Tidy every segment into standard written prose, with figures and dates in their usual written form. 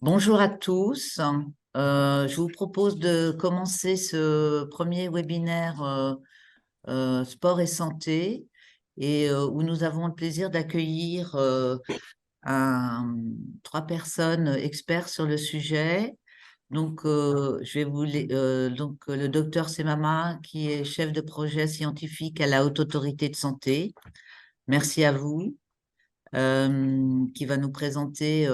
Bonjour à tous. Je vous propose de commencer ce premier webinaire sport et santé où nous avons le plaisir d'accueillir trois personnes experts sur le sujet. Je vais le docteur Semama qui est chef de projet scientifique à la Haute Autorité de Santé. Merci à vous. Qui va nous présenter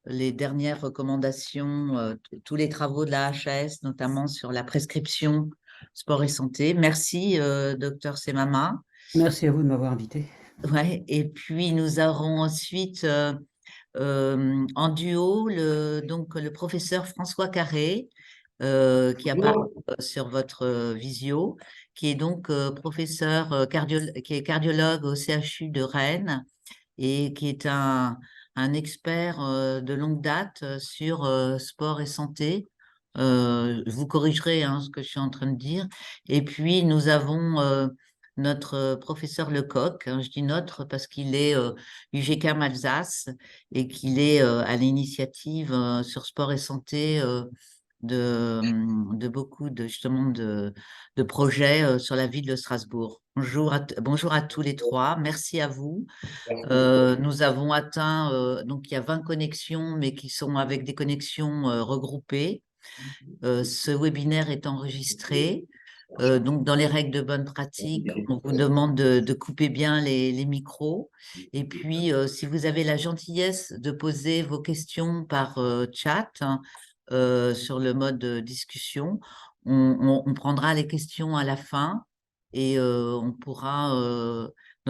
les dernières recommandations, tous les travaux de la HAS, notamment sur la prescription sport et santé. Merci, docteur Semama. Merci à vous de m'avoir invité. Ouais, et puis nous aurons ensuite en duo le professeur François Carré, qui apparaît sur votre visio, qui est donc professeur qui est cardiologue au CHU de Rennes et qui est un expert de longue date sur sport et santé. Vous corrigerez ce que je suis en train de dire. Et puis, nous avons notre professeur Lecoq, je dis notre parce qu'il est UGCAM Alsace et qu'il est à l'initiative sur sport et santé de beaucoup de projets sur la ville de Strasbourg. Bonjour à tous les trois. Merci à vous. Nous avons atteint, donc il y a 20 connexions, mais qui sont avec des connexions regroupées. Ce webinaire est enregistré. Donc, dans les règles de bonne pratique, on vous demande de couper bien les micros. Et puis, si vous avez la gentillesse de poser vos questions par chat sur le mode discussion, on prendra les questions à la fin et nos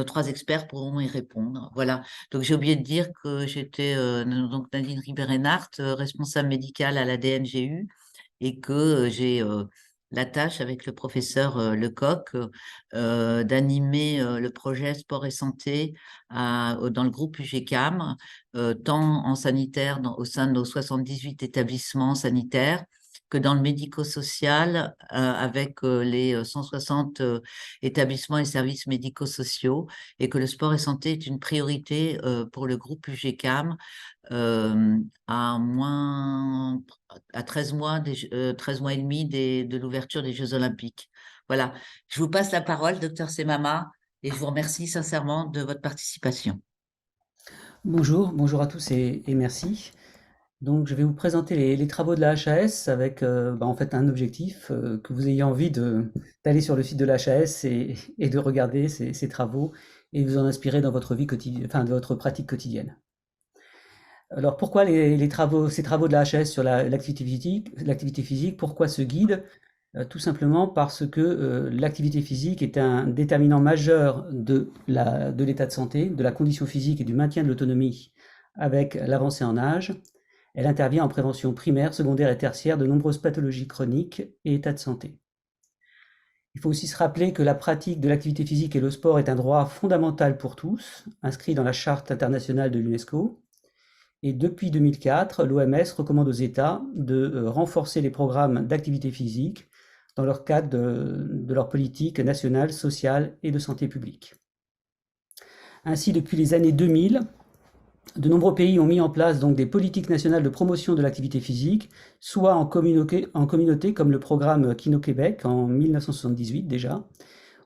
trois experts pourront y répondre. Voilà. Donc, j'ai oublié de dire que j'étais donc Nadine Ribérenart, responsable médicale à la DNGU et que j'ai la tâche avec le professeur Lecoq d'animer le projet Sport et Santé dans le groupe UGCAM, tant en sanitaire au sein de nos 78 établissements sanitaires que dans le médico-social avec les 160 établissements et services médico-sociaux et que le sport et santé est une priorité pour le groupe UGCAM à à 13 mois, 13 mois et demi de l'ouverture des Jeux Olympiques. Voilà. Je vous passe la parole, docteur Semama, et je vous remercie sincèrement de votre participation. Bonjour à tous et merci. Donc, je vais vous présenter les travaux de la HAS avec en fait un objectif que vous ayez envie d'aller sur le site de la HAS et de regarder ces travaux et vous en inspirer dans votre vie quotidienne, enfin, de votre pratique quotidienne. Alors, pourquoi ces travaux de la HAS sur l'activité physique, pourquoi ce guide? Tout simplement parce que l'activité physique est un déterminant majeur de l'état de santé, de la condition physique et du maintien de l'autonomie avec l'avancée en âge. Elle intervient en prévention primaire, secondaire et tertiaire de nombreuses pathologies chroniques et états de santé. Il faut aussi se rappeler que la pratique de l'activité physique et le sport est un droit fondamental pour tous, inscrit dans la Charte internationale de l'UNESCO. Et depuis 2004, l'OMS recommande aux États de renforcer les programmes d'activité physique dans leur cadre de leur politique nationale, sociale et de santé publique. Ainsi, depuis les années 2000, de nombreux pays ont mis en place donc des politiques nationales de promotion de l'activité physique, soit en communauté comme le programme Kino Québec en 1978 déjà,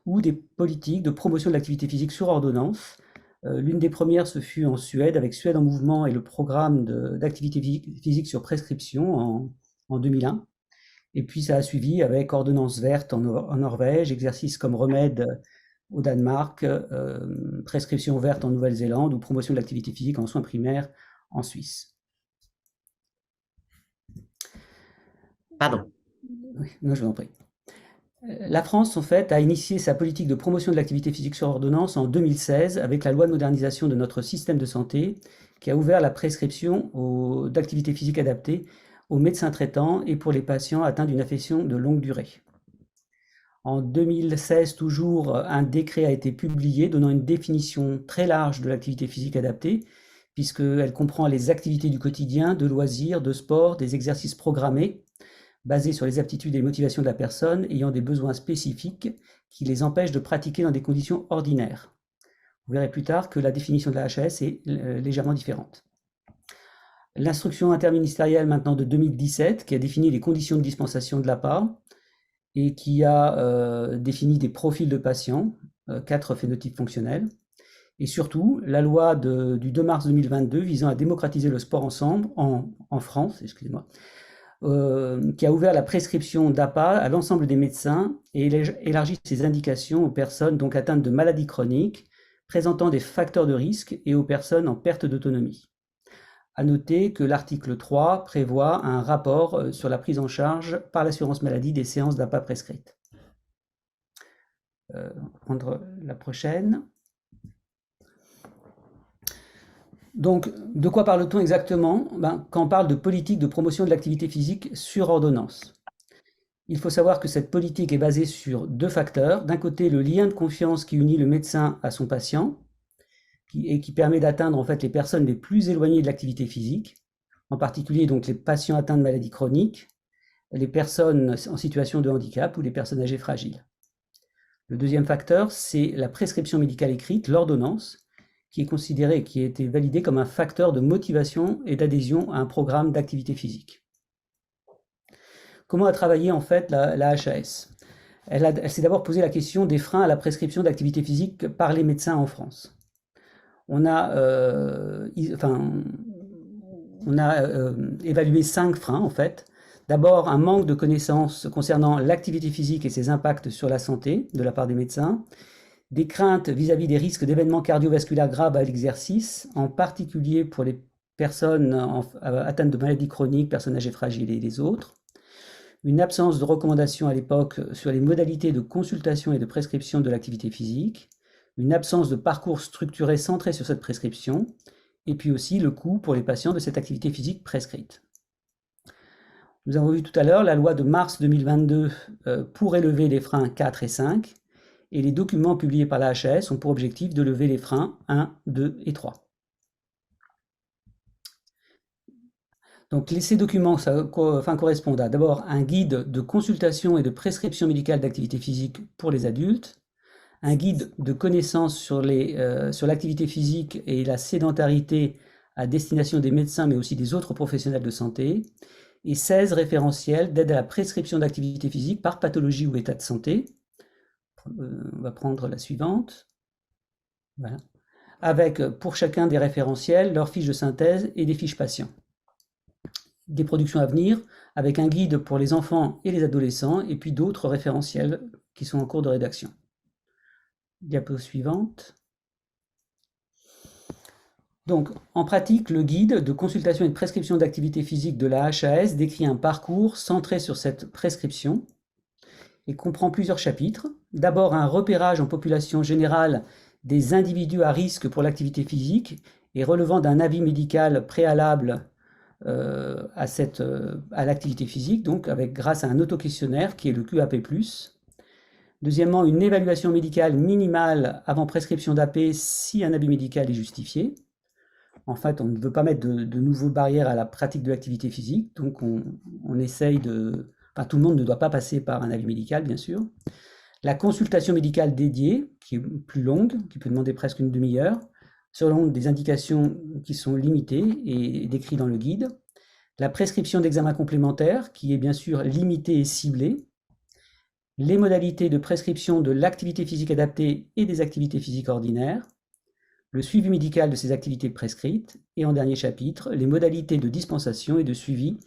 ou des politiques de promotion de l'activité physique sur ordonnance. L'une des premières, ce fut en Suède, avec Suède en mouvement et le programme d'activité physique sur prescription en 2001. Et puis ça a suivi avec ordonnance verte en Norvège, exercice comme remède au Danemark, prescription verte en Nouvelle-Zélande ou promotion de l'activité physique en soins primaires en Suisse. Pardon. Oui, non, je vous en prie. La France, en fait, a initié sa politique de promotion de l'activité physique sur ordonnance en 2016 avec la loi de modernisation de notre système de santé qui a ouvert la prescription d'activité physique adaptée aux médecins traitants et pour les patients atteints d'une affection de longue durée. En 2016, toujours, un décret a été publié donnant une définition très large de l'activité physique adaptée, puisqu'elle comprend les activités du quotidien, de loisirs, de sport, des exercices programmés, basés sur les aptitudes et les motivations de la personne ayant des besoins spécifiques qui les empêchent de pratiquer dans des conditions ordinaires. Vous verrez plus tard que la définition de la HAS est légèrement différente. L'instruction interministérielle maintenant de 2017 qui a défini les conditions de dispensation de l'APA et qui a défini des profils de patients, 4 phénotypes fonctionnels. Et surtout, la loi du 2 mars 2022 visant à démocratiser le sport ensemble en France, excusez-moi, qui a ouvert la prescription d'APA à l'ensemble des médecins et élargi ses indications aux personnes donc atteintes de maladies chroniques, présentant des facteurs de risque et aux personnes en perte d'autonomie. À noter que l'article 3 prévoit un rapport sur la prise en charge par l'assurance maladie des séances d'APA prescrites. On va prendre la prochaine. Donc, de quoi parle-t-on exactement? Quand on parle de politique de promotion de l'activité physique sur ordonnance. Il faut savoir que cette politique est basée sur 2 facteurs. D'un côté, le lien de confiance qui unit le médecin à son patient et qui permet d'atteindre en fait les personnes les plus éloignées de l'activité physique, en particulier donc les patients atteints de maladies chroniques, les personnes en situation de handicap ou les personnes âgées fragiles. Le deuxième facteur, c'est la prescription médicale écrite, l'ordonnance, qui est considérée, qui a été validée comme un facteur de motivation et d'adhésion à un programme d'activité physique. Comment a travaillé en fait la HAS? Elle s'est d'abord posé la question des freins à la prescription d'activité physique par les médecins en France. On a évalué 5 freins en fait. D'abord, un manque de connaissances concernant l'activité physique et ses impacts sur la santé de la part des médecins, des craintes vis-à-vis des risques d'événements cardiovasculaires graves à l'exercice, en particulier pour les personnes atteintes de maladies chroniques, personnes âgées fragiles et les autres, une absence de recommandations à l'époque sur les modalités de consultation et de prescription de l'activité physique, une absence de parcours structuré centré sur cette prescription, et puis aussi le coût pour les patients de cette activité physique prescrite. Nous avons vu tout à l'heure la loi de mars 2022 pour élever les freins 4 et 5, et les documents publiés par la HAS ont pour objectif de lever les freins 1, 2 et 3. Donc ces documents correspondent à d'abord un guide de consultation et de prescription médicale d'activité physique pour les adultes, un guide de connaissances sur l'activité physique et la sédentarité à destination des médecins mais aussi des autres professionnels de santé, et 16 référentiels d'aide à la prescription d'activité physique par pathologie ou état de santé. On va prendre la suivante. Voilà. Avec pour chacun des référentiels, leurs fiches de synthèse et des fiches patients. Des productions à venir avec un guide pour les enfants et les adolescents et puis d'autres référentiels qui sont en cours de rédaction. Diapo suivante. Donc, en pratique, le guide de consultation et de prescription d'activité physique de la HAS décrit un parcours centré sur cette prescription et comprend plusieurs chapitres. D'abord, un repérage en population générale des individus à risque pour l'activité physique et relevant d'un avis médical préalable à l'activité physique, donc grâce à un auto-questionnaire qui est le QAP+. Deuxièmement, une évaluation médicale minimale avant prescription d'AP si un avis médical est justifié. En fait, on ne veut pas mettre de nouvelles barrières à la pratique de l'activité physique, donc on essaye de... Enfin, tout le monde ne doit pas passer par un avis médical, bien sûr. La consultation médicale dédiée, qui est plus longue, qui peut demander presque une demi-heure, selon des indications qui sont limitées et décrites dans le guide. La prescription d'examens complémentaires, qui est bien sûr limitée et ciblée. Les modalités de prescription de l'activité physique adaptée et des activités physiques ordinaires. Le suivi médical de ces activités prescrites. Et en dernier chapitre, les modalités de dispensation et de suivi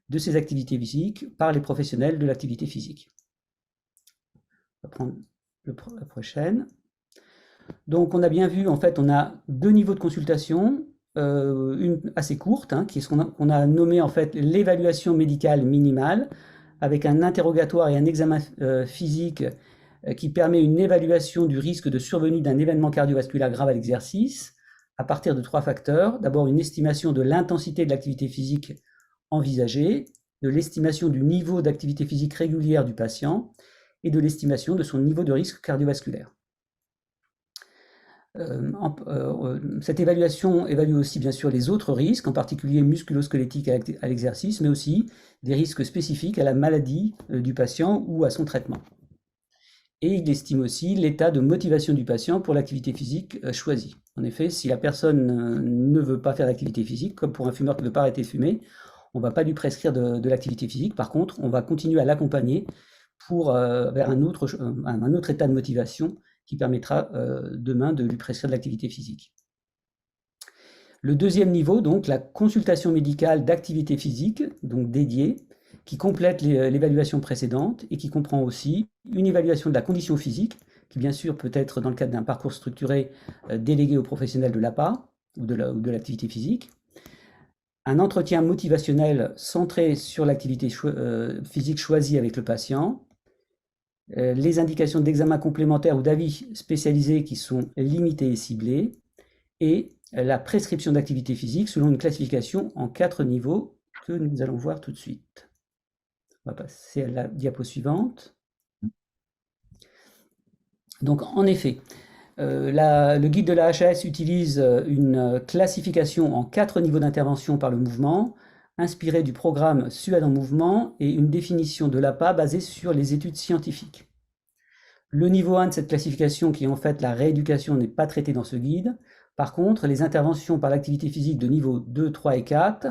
de ces activités physiques par les professionnels de l'activité physique. On va prendre la prochaine. Donc on a bien vu, en fait, on a 2 niveaux de consultation, une assez courte, qui est ce qu'on a nommé en fait l'évaluation médicale minimale, avec un interrogatoire et un examen physique qui permet une évaluation du risque de survenue d'un événement cardiovasculaire grave à l'exercice, à partir de 3 facteurs. D'abord, une estimation de l'intensité de l'activité physique envisagée, de l'estimation du niveau d'activité physique régulière du patient, et de l'estimation de son niveau de risque cardiovasculaire. Cette évaluation évalue aussi bien sûr les autres risques, en particulier musculo-squelettiques à l'exercice, mais aussi des risques spécifiques à la maladie du patient ou à son traitement. et il estime aussi l'état de motivation du patient pour l'activité physique choisie. En effet, si la personne ne veut pas faire d'activité physique, comme pour un fumeur qui ne veut pas arrêter de fumer, on ne va pas lui prescrire de l'activité physique. Par contre, on va continuer à l'accompagner vers un autre état de motivation qui permettra demain de lui prescrire de l'activité physique. Le deuxième niveau, donc la consultation médicale d'activité physique, donc dédiée, qui complète l'évaluation précédente et qui comprend aussi une évaluation de la condition physique, qui bien sûr peut être dans le cadre d'un parcours structuré délégué aux professionnels de l'APA ou de l'activité physique, un entretien motivationnel centré sur l'activité physique choisie avec le patient, les indications d'examen complémentaires ou d'avis spécialisés qui sont limitées et ciblées, et la prescription d'activité physique selon une classification en 4 niveaux que nous allons voir tout de suite. On va passer à la diapo suivante. Donc en effet, le guide de la HAS utilise une classification en 4 niveaux d'intervention par le mouvement, inspiré du programme SUAD en mouvement et une définition de l'APA basée sur les études scientifiques. Le niveau 1 de cette classification, qui est en fait la rééducation, n'est pas traité dans ce guide. Par contre, les interventions par l'activité physique de niveau 2, 3 et 4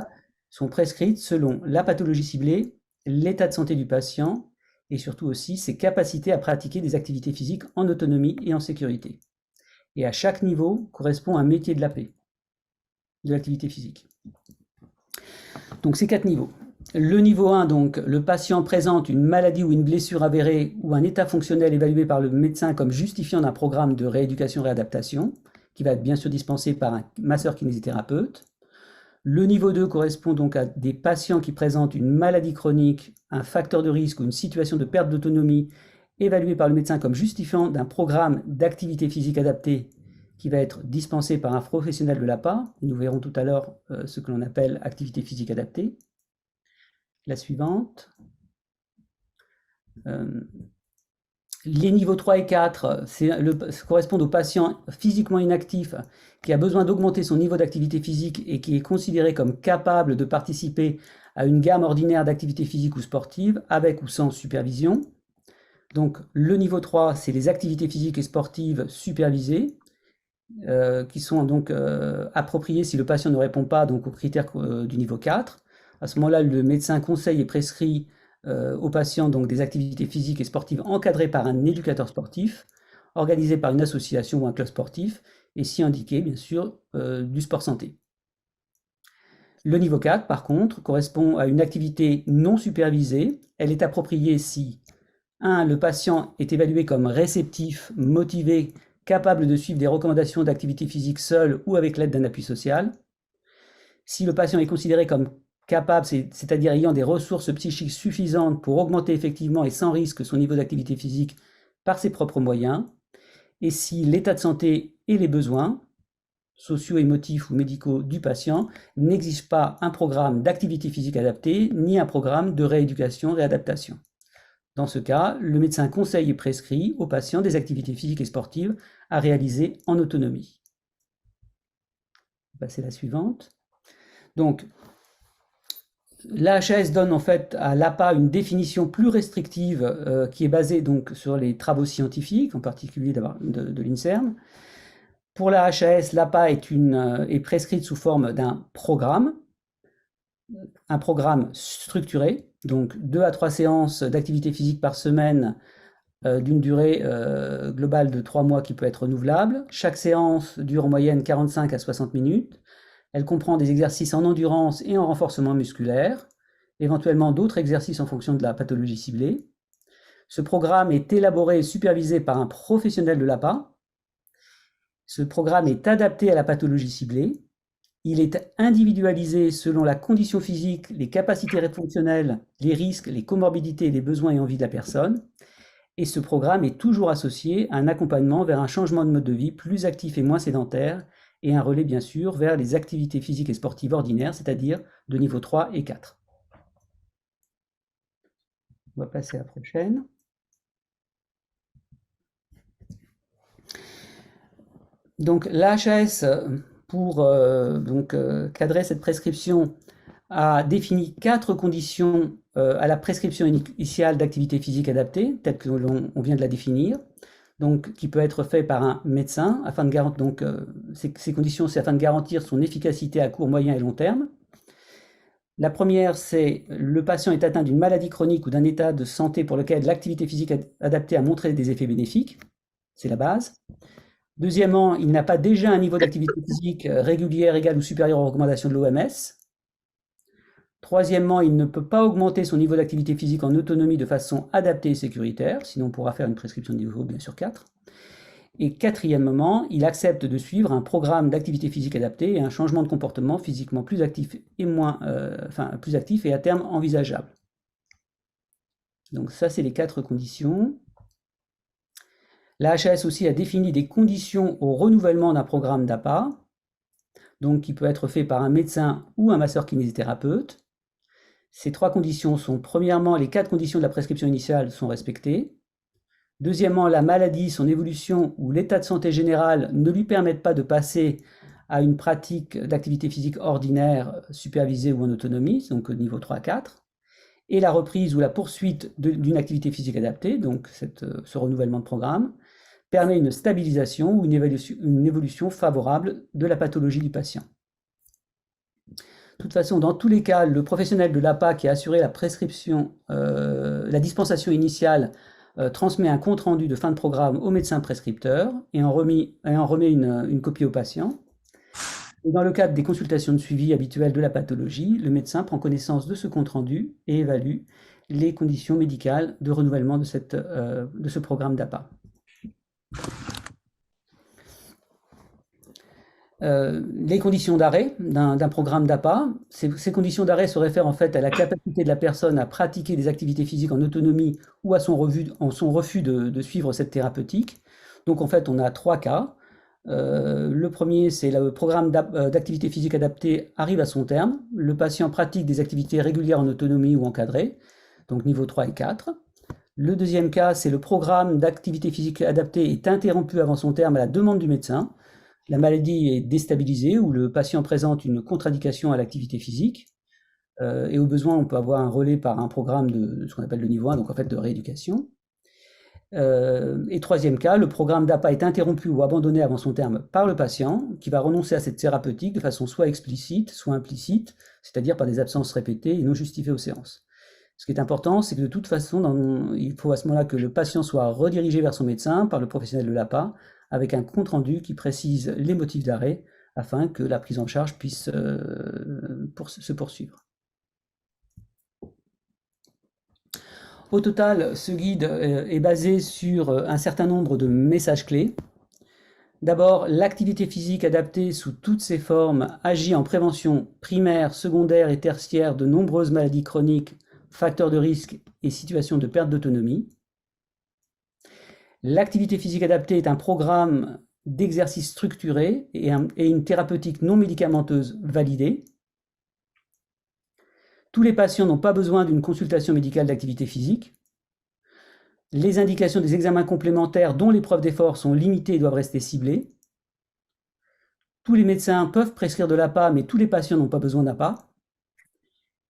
sont prescrites selon la pathologie ciblée, l'état de santé du patient et surtout aussi ses capacités à pratiquer des activités physiques en autonomie et en sécurité. Et à chaque niveau correspond un métier de la paix, de l'activité physique. Donc ces 4 niveaux. Le niveau 1, donc, le patient présente une maladie ou une blessure avérée ou un état fonctionnel évalué par le médecin comme justifiant d'un programme de rééducation-réadaptation, qui va être bien sûr dispensé par un masseur-kinésithérapeute. Le niveau 2 correspond donc à des patients qui présentent une maladie chronique, un facteur de risque ou une situation de perte d'autonomie évalué par le médecin comme justifiant d'un programme d'activité physique adaptée qui va être dispensé par un professionnel de l'APA. Nous verrons tout à l'heure ce que l'on appelle activité physique adaptée. La suivante. Les niveaux 3 et 4 correspondent aux patients physiquement inactifs qui a besoin d'augmenter son niveau d'activité physique et qui est considéré comme capable de participer à une gamme ordinaire d'activités physiques ou sportives avec ou sans supervision. Donc le niveau 3, c'est les activités physiques et sportives supervisées qui sont donc appropriées si le patient ne répond pas donc, aux critères du niveau 4. À ce moment-là, le médecin conseille et prescrit aux patients donc, des activités physiques et sportives encadrées par un éducateur sportif, organisé par une association ou un club sportif, et si indiqué, bien sûr, du sport santé. Le niveau 4, par contre, correspond à une activité non supervisée. Elle est appropriée si 1. Le patient est évalué comme réceptif, motivé, capable de suivre des recommandations d'activité physique seul ou avec l'aide d'un appui social. Si le patient est considéré comme capable, c'est-à-dire ayant des ressources psychiques suffisantes pour augmenter effectivement et sans risque son niveau d'activité physique par ses propres moyens, et si l'état de santé et les besoins socio-émotifs ou médicaux du patient n'exigent pas un programme d'activité physique adaptée ni un programme de rééducation-réadaptation. Dans ce cas, le médecin conseille et prescrit aux patients des activités physiques et sportives à réaliser en autonomie. On va passer à la suivante. Donc, l'AHS donne en fait à l'APA une définition plus restrictive qui est basée donc sur les travaux scientifiques, en particulier de l'INSERM. Pour l'AHS, l'APA est prescrite sous forme d'un programme, un programme structuré, donc 2 à 3 séances d'activité physique par semaine d'une durée globale de 3 mois qui peut être renouvelable. Chaque séance dure en moyenne 45 à 60 minutes. Elle comprend des exercices en endurance et en renforcement musculaire, éventuellement d'autres exercices en fonction de la pathologie ciblée. Ce programme est élaboré et supervisé par un professionnel de l'APA. Ce programme est adapté à la pathologie ciblée. Il est individualisé selon la condition physique, les capacités fonctionnelles, les risques, les comorbidités, les besoins et envies de la personne. Et ce programme est toujours associé à un accompagnement vers un changement de mode de vie plus actif et moins sédentaire, et un relais bien sûr vers les activités physiques et sportives ordinaires, c'est-à-dire de niveau 3 et 4. On va passer à la prochaine. Donc l'AHS, pour cadrer cette prescription, a défini 4 conditions à la prescription initiale d'activité physique adaptée, telle que l'on vient de la définir, donc qui peut être fait par un médecin afin de garantir. Donc ces conditions, c'est afin de garantir son efficacité à court, moyen et long terme. La première, c'est le patient est atteint d'une maladie chronique ou d'un état de santé pour lequel l'activité physique adaptée a montré des effets bénéfiques. C'est la base. Deuxièmement, il n'a pas déjà un niveau d'activité physique régulière, égal ou supérieur aux recommandations de l'OMS. Troisièmement, il ne peut pas augmenter son niveau d'activité physique en autonomie de façon adaptée et sécuritaire, sinon on pourra faire une prescription de niveau bien sûr 4. Et quatrièmement, il accepte de suivre un programme d'activité physique adaptée et un changement de comportement physiquement plus actif et plus actif et à terme envisageable. Donc ça, c'est les 4 conditions. La HAS aussi a défini des conditions au renouvellement d'un programme d'APA, donc qui peut être fait par un médecin ou un masseur kinésithérapeute. Ces 3 conditions sont, premièrement, les 4 conditions de la prescription initiale sont respectées. Deuxièmement, la maladie, son évolution ou l'état de santé général ne lui permettent pas de passer à une pratique d'activité physique ordinaire supervisée ou en autonomie, donc au niveau 3-4. Et la reprise ou la poursuite d'une activité physique adaptée, donc ce renouvellement de programme, permet une stabilisation ou une évolution favorable de la pathologie du patient. De toute façon, dans tous les cas, le professionnel de l'APA qui a assuré la prescription, la dispensation initiale, transmet un compte-rendu de fin de programme au médecin prescripteur et en remet une copie au patient. Et dans le cadre des consultations de suivi habituelles de la pathologie, le médecin prend connaissance de ce compte-rendu et évalue les conditions médicales de renouvellement de ce programme d'APA. Les conditions d'arrêt d'un programme d'APA. Ces conditions d'arrêt se réfèrent en fait à la capacité de la personne à pratiquer des activités physiques en autonomie ou à son refus de suivre cette thérapeutique. Donc en fait, on a 3 cas. Le premier, c'est le programme d'activité physique adaptée arrive à son terme. Le patient pratique des activités régulières en autonomie ou encadrées, donc niveau 3 et 4. Le deuxième cas, c'est le programme d'activité physique adaptée est interrompu avant son terme à la demande du médecin. La maladie est déstabilisée ou le patient présente une contre-indication à l'activité physique. Et au besoin, on peut avoir un relais par un programme de ce qu'on appelle le niveau 1, donc en fait de rééducation. Et troisième cas, le programme d'APA est interrompu ou abandonné avant son terme par le patient, qui va renoncer à cette thérapeutique de façon soit explicite, soit implicite, c'est-à-dire par des absences répétées et non justifiées aux séances. Ce qui est important, c'est que de toute façon, il faut à ce moment-là que le patient soit redirigé vers son médecin par le professionnel de l'APA, avec un compte-rendu qui précise les motifs d'arrêt, afin que la prise en charge puisse se poursuivre. Au total, ce guide est basé sur un certain nombre de messages clés. D'abord, l'activité physique adaptée sous toutes ses formes agit en prévention primaire, secondaire et tertiaire de nombreuses maladies chroniques, facteurs de risque et situations de perte d'autonomie. L'activité physique adaptée est un programme d'exercice structuré et une thérapeutique non médicamenteuse validée. Tous les patients n'ont pas besoin d'une consultation médicale d'activité physique. Les indications des examens complémentaires dont les preuves d'effort sont limitées et doivent rester ciblées. Tous les médecins peuvent prescrire de l'APA, mais tous les patients n'ont pas besoin d'APA.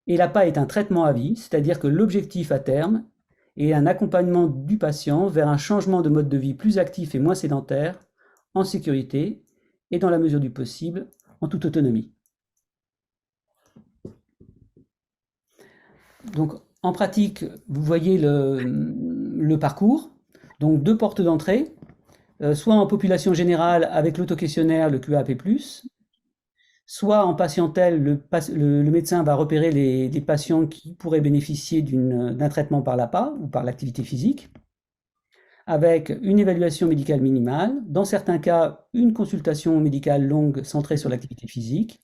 Et l'APA est un traitement à vie, c'est-à-dire que l'objectif à terme est un accompagnement du patient vers un changement de mode de vie plus actif et moins sédentaire, en sécurité et dans la mesure du possible, en toute autonomie. Donc, en pratique, vous voyez le parcours. Donc, 2 portes d'entrée, soit en population générale avec l'auto-questionnaire, le QAP+, soit en patientèle, le médecin va repérer les patients qui pourraient bénéficier d'un traitement par l'APA ou par l'activité physique, avec une évaluation médicale minimale, dans certains cas, une consultation médicale longue centrée sur l'activité physique,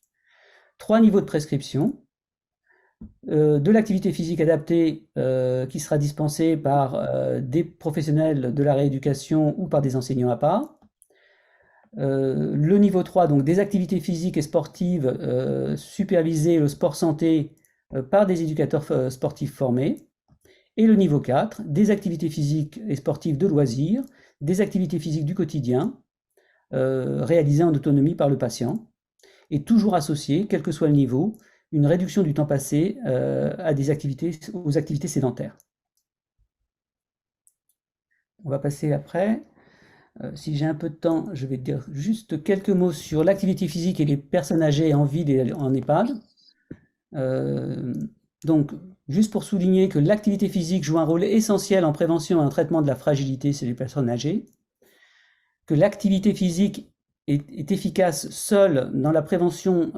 3 niveaux de prescription, de l'activité physique adaptée qui sera dispensée par des professionnels de la rééducation ou par des enseignants APA. Le niveau 3, donc des activités physiques et sportives supervisées, le sport santé, par des éducateurs sportifs formés. Et le niveau 4, des activités physiques et sportives de loisirs, des activités physiques du quotidien, réalisées en autonomie par le patient, et toujours associées, quel que soit le niveau, une réduction du temps passé aux activités sédentaires. On va passer après. Si j'ai un peu de temps, je vais dire juste quelques mots sur l'activité physique et les personnes âgées en ville et en EHPAD. Euh, donc, juste pour souligner que l'activité physique joue un rôle essentiel en prévention et en traitement de la fragilité chez les personnes âgées, que l'activité physique est efficace seule dans la prévention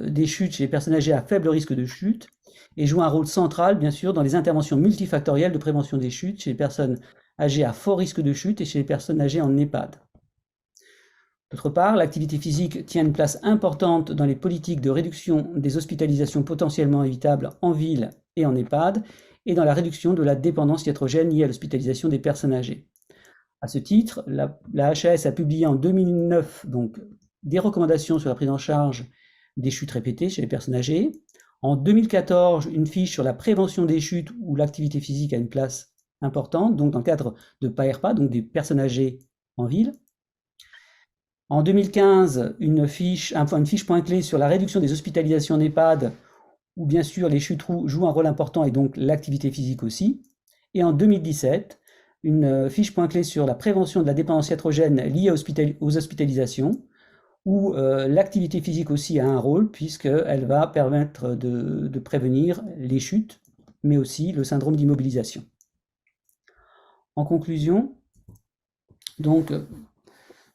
des chutes chez les personnes âgées à faible risque de chute, et joue un rôle central, bien sûr, dans les interventions multifactorielles de prévention des chutes chez les personnes âgées à fort risque de chute et chez les personnes âgées en EHPAD. D'autre part, l'activité physique tient une place importante dans les politiques de réduction des hospitalisations potentiellement évitables en ville et en EHPAD, et dans la réduction de la dépendance iatrogène liée à l'hospitalisation des personnes âgées. À ce titre, la HAS a publié en 2009 donc, des recommandations sur la prise en charge des chutes répétées chez les personnes âgées. En 2014, une fiche sur la prévention des chutes où l'activité physique a une place importante, donc dans le cadre de PAERPA, donc des personnes âgées en ville. En 2015, une fiche point clé sur la réduction des hospitalisations en EHPAD, où bien sûr les chutes jouent un rôle important et donc l'activité physique aussi. Et en 2017, une fiche point clé sur la prévention de la dépendance iatrogène liée aux hospitalisations, où l'activité physique aussi a un rôle, puisqu'elle va permettre de prévenir les chutes, mais aussi le syndrome d'immobilisation. En conclusion, donc,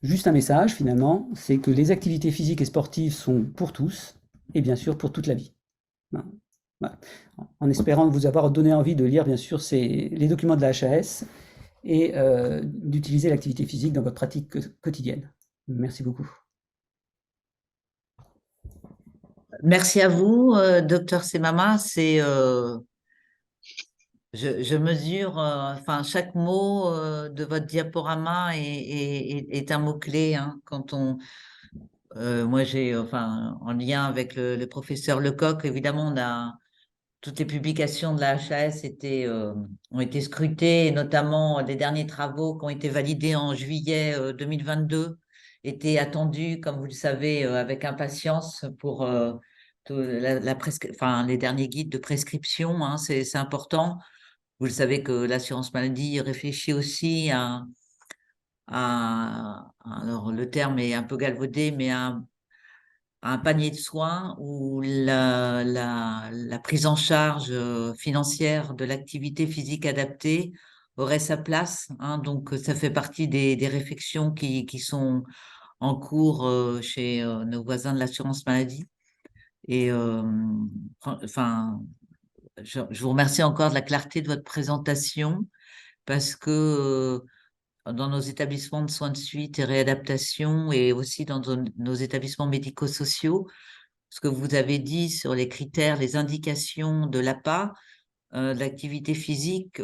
juste un message finalement, c'est que les activités physiques et sportives sont pour tous, et bien sûr pour toute la vie. Voilà. En espérant vous avoir donné envie de lire bien sûr les documents de la HAS et d'utiliser l'activité physique dans votre pratique quotidienne. Merci beaucoup. Merci à vous, docteur Semama. Je mesure, enfin, chaque mot de votre diaporama est un mot-clé. Hein, moi, enfin, en lien avec le professeur Lecoq, évidemment, toutes les publications de la HAS ont été scrutées, et notamment les derniers travaux qui ont été validés en juillet 2022 étaient attendus, comme vous le savez, avec impatience pour enfin, les derniers guides de prescription. Hein, c'est important. Vous le savez que l'assurance maladie réfléchit aussi alors le terme est un peu galvaudé, mais à un panier de soins où la prise en charge financière de l'activité physique adaptée aurait sa place. Hein. Donc, ça fait partie des réflexions qui sont en cours chez nos voisins de l'assurance maladie. Et enfin, je vous remercie encore de la clarté de votre présentation parce que dans nos établissements de soins de suite et réadaptation et aussi dans nos établissements médico-sociaux, ce que vous avez dit sur les critères, les indications de l'APA, de l'activité physique,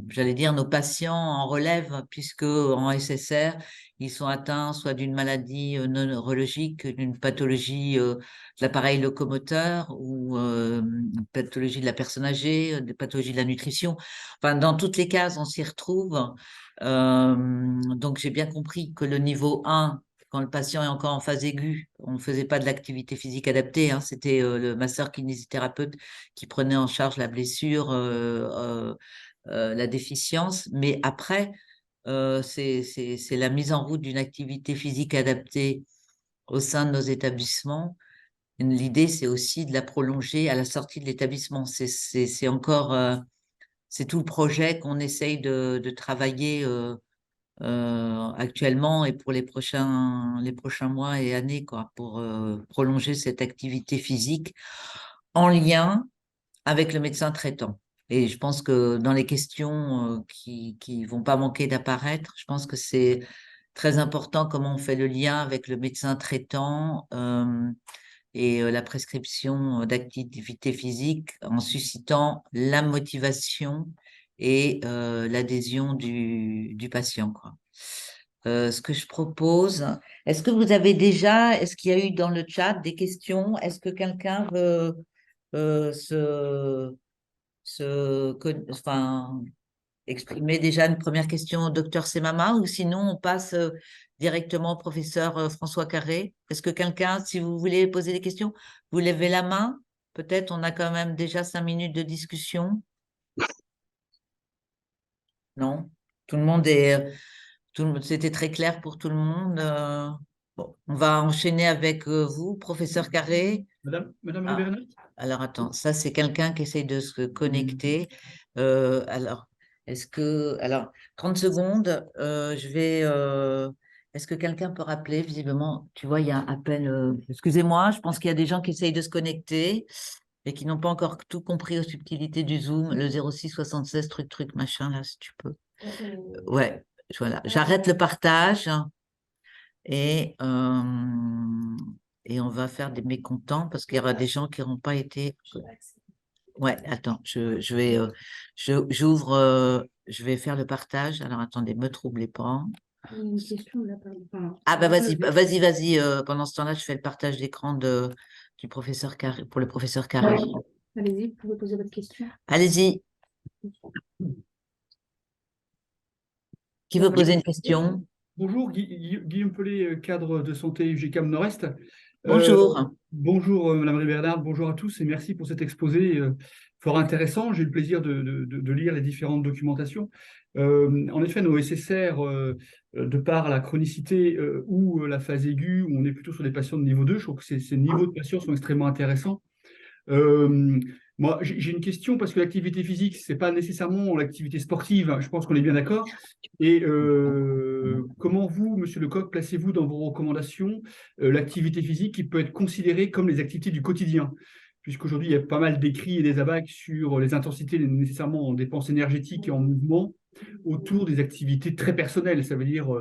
j'allais dire nos patients en relèvent puisque en SSR, ils sont atteints soit d'une maladie neurologique, d'une pathologie de l'appareil locomoteur ou pathologie de la personne âgée, des pathologies de la nutrition. Enfin, dans toutes les cases, on s'y retrouve. Donc, j'ai bien compris que le niveau 1, quand le patient est encore en phase aiguë, on ne faisait pas de l'activité physique adaptée, hein, c'était le masseur kinésithérapeute qui prenait en charge la blessure, la déficience. Mais après, c'est la mise en route d'une activité physique adaptée au sein de nos établissements. L'idée, c'est aussi de la prolonger à la sortie de l'établissement. C'est encore, c'est tout le projet qu'on essaye de travailler actuellement et pour les prochains mois et années, quoi, pour prolonger cette activité physique en lien avec le médecin traitant. Et je pense que dans les questions qui vont pas manquer d'apparaître, je pense que c'est très important comment on fait le lien avec le médecin traitant et la prescription d'activité physique en suscitant la motivation et l'adhésion du patient, quoi. Ce que je propose, est-ce qu'il y a eu dans le chat des questions? Est-ce que quelqu'un veut enfin, exprimer déjà une première question au docteur Semama ou sinon on passe directement au professeur François Carré. Est-ce que quelqu'un, si vous voulez poser des questions, vous levez la main? Peut-être on a quand même déjà 5 minutes de discussion. Non? Tout le monde est, c'était très clair pour tout le monde. Bon, on va enchaîner avec vous, professeur Carré. Madame Ah, Ribérnac? alors attends, ça c'est quelqu'un qui essaye de se connecter. Alors, alors, 30 secondes, est-ce que quelqu'un peut rappeler, visiblement, tu vois, il y a un appel, excusez-moi, je pense qu'il y a des gens qui essayent de se connecter et qui n'ont pas encore tout compris aux subtilités du Zoom, le 06 76 truc, truc, machin, là, si tu peux. Ouais, voilà, j'arrête le partage et, euh, et on va faire des mécontents parce qu'il y aura des gens qui n'auront pas été. Ouais, attends, j'ouvre, je vais faire le partage. Alors attendez, me troublez pas. Une question de la part Ah bah vas-y. Pendant ce temps-là, je fais le partage d'écran du professeur Carré, pour le professeur Carré. Allez-y, vous pouvez poser votre question. Allez-y. Qui veut poser une question? Bonjour, Guillaume Pellet, cadre de santé UGCAM Nord-Est. Bonjour. Bonjour Madame Ribernard, bonjour à tous et merci pour cet exposé fort intéressant. J'ai eu le plaisir de lire les différentes documentations. En effet, nos SSR, de par la chronicité ou la phase aiguë, où on est plutôt sur des patients de niveau 2, je trouve que ces niveaux de patients sont extrêmement intéressants. Moi, j'ai une question parce que l'activité physique, c'est pas nécessairement l'activité sportive, hein, je pense qu'on est bien d'accord. Et comment vous, Monsieur Lecoq, placez-vous dans vos recommandations l'activité physique qui peut être considérée comme les activités du quotidien? Puisqu'aujourd'hui, il y a pas mal d'écrits et des abacs sur les intensités nécessairement en dépenses énergétiques et en mouvement autour des activités très personnelles. Ça veut dire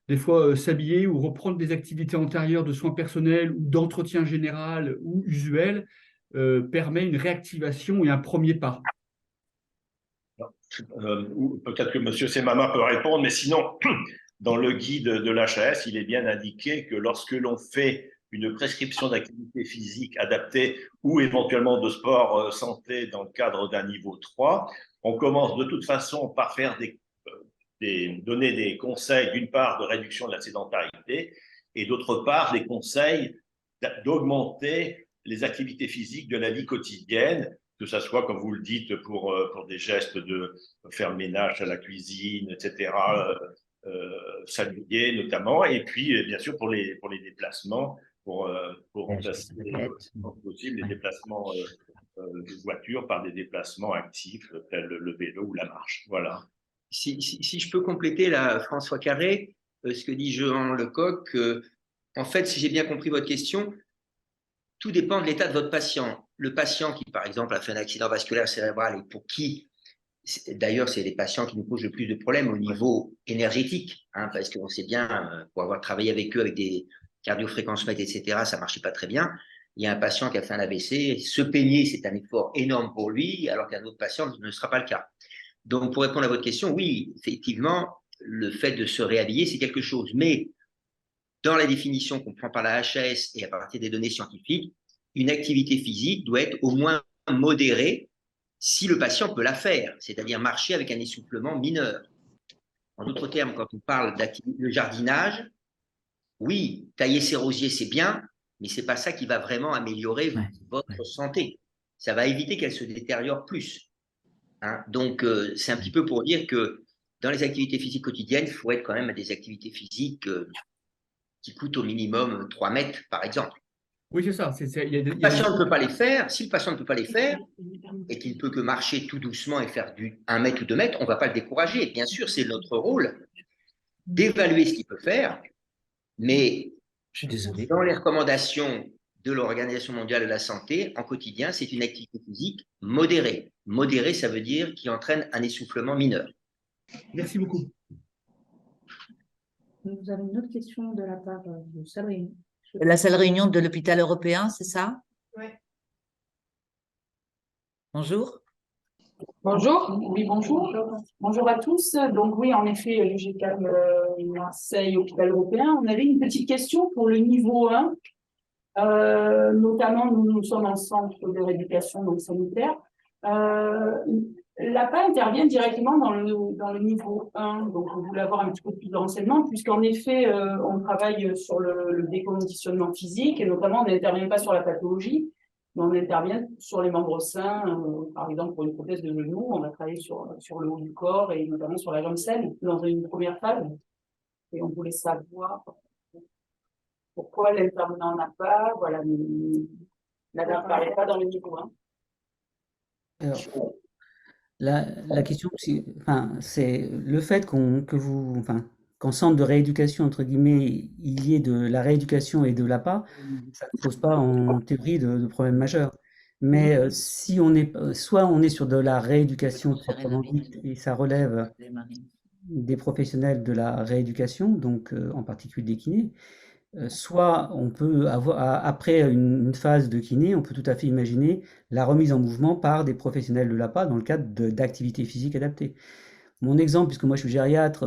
des fois s'habiller ou reprendre des activités antérieures de soins personnels ou d'entretien général ou usuel permet une réactivation et un premier pas. Peut-être que M. Semama peut répondre, mais sinon, dans le guide de l'HAS, il est bien indiqué que lorsque l'on fait une prescription d'activité physique adaptée ou éventuellement de sport santé dans le cadre d'un niveau 3, on commence de toute façon par faire donner des conseils, d'une part, de réduction de la sédentarité et d'autre part, des conseils d'augmenter les activités physiques de la vie quotidienne, que ce soit, comme vous le dites, pour des gestes de faire le ménage à la cuisine, etc., saluer notamment, et puis, bien sûr, pour les déplacements, pour remplacer, quand possible, les déplacements de voiture par des déplacements actifs, tels le vélo ou la marche. Voilà. Si je peux compléter, là, François Carré, ce que dit Jean Lecoq, en fait, si j'ai bien compris votre question, tout dépend de l'état de votre patient. Le patient qui, par exemple, a fait un accident vasculaire cérébral et pour qui, d'ailleurs, c'est les patients qui nous posent le plus de problèmes au niveau énergétique, hein, parce qu'on sait bien, pour avoir travaillé avec eux, avec des cardiofréquencemètres, etc., ça ne marchait pas très bien. Il y a un patient qui a fait un AVC, se peigner, c'est un effort énorme pour lui, alors qu'un autre patient ne sera pas le cas. Donc, pour répondre à votre question, oui, effectivement, le fait de se réhabiller, c'est quelque chose. Mais dans la définition qu'on prend par la HAS et à partir des données scientifiques, une activité physique doit être au moins modérée si le patient peut la faire, c'est-à-dire marcher avec un essoufflement mineur. En d'autres termes, quand on parle de jardinage, oui, tailler ses rosiers, c'est bien, mais ce n'est pas ça qui va vraiment améliorer votre santé. Ça va éviter qu'elle se détériore plus. Hein. Donc, c'est un petit peu pour dire que dans les activités physiques quotidiennes, il faut être quand même à des activités physiques qui coûtent au minimum 3 mètres, par exemple. Oui, c'est ça. Le patient ne peut pas les faire. Si le patient ne peut pas les faire et qu'il ne peut que marcher tout doucement et faire du 1 mètre ou 2 mètres, on ne va pas le décourager. Bien sûr, c'est notre rôle d'évaluer ce qu'il peut faire, mais Je suis désolé. dans les recommandations de l'Organisation mondiale de la santé, en quotidien, c'est une activité physique modérée. Modérée, ça veut dire qui entraîne un essoufflement mineur. Merci beaucoup. Nous avons une autre question de la part de salle réunion. La salle réunion de l'hôpital européen, c'est ça? Oui. Bonjour. Bonjour, oui, bonjour. Bonjour à tous. Donc oui, en effet, l'UGCAM Marseille, hôpital européen. On avait une petite question pour le niveau 1. Notamment, nous sommes en centre de rééducation donc sanitaire. L'APA intervient directement dans le niveau 1, donc on voulait avoir un petit peu plus de renseignements, puisqu'en effet, on travaille sur le déconditionnement physique, et notamment on n'intervient pas sur la pathologie, mais on intervient sur les membres sains, par exemple pour une prothèse de genou, on va travailler sur le haut du corps, et notamment sur la jambe saine, dans une première phase, et on voulait savoir pourquoi l'intervenant n'a pas, voilà, n'apparaît pas dans le niveau 1. Alors, la question, c'est le fait qu'en centre de rééducation, entre guillemets, il y ait de la rééducation et de l'APA, ça ne pose pas en théorie de problème majeur. Mais si on est, soit on est sur de la rééducation proprement dite, et ça relève des professionnels de la rééducation, donc en particulier des kinés, soit on peut avoir, après une phase de kiné, on peut tout à fait imaginer la remise en mouvement par des professionnels de l'APA dans le cadre d'activités physiques adaptées. Mon exemple, puisque moi je suis gériatre,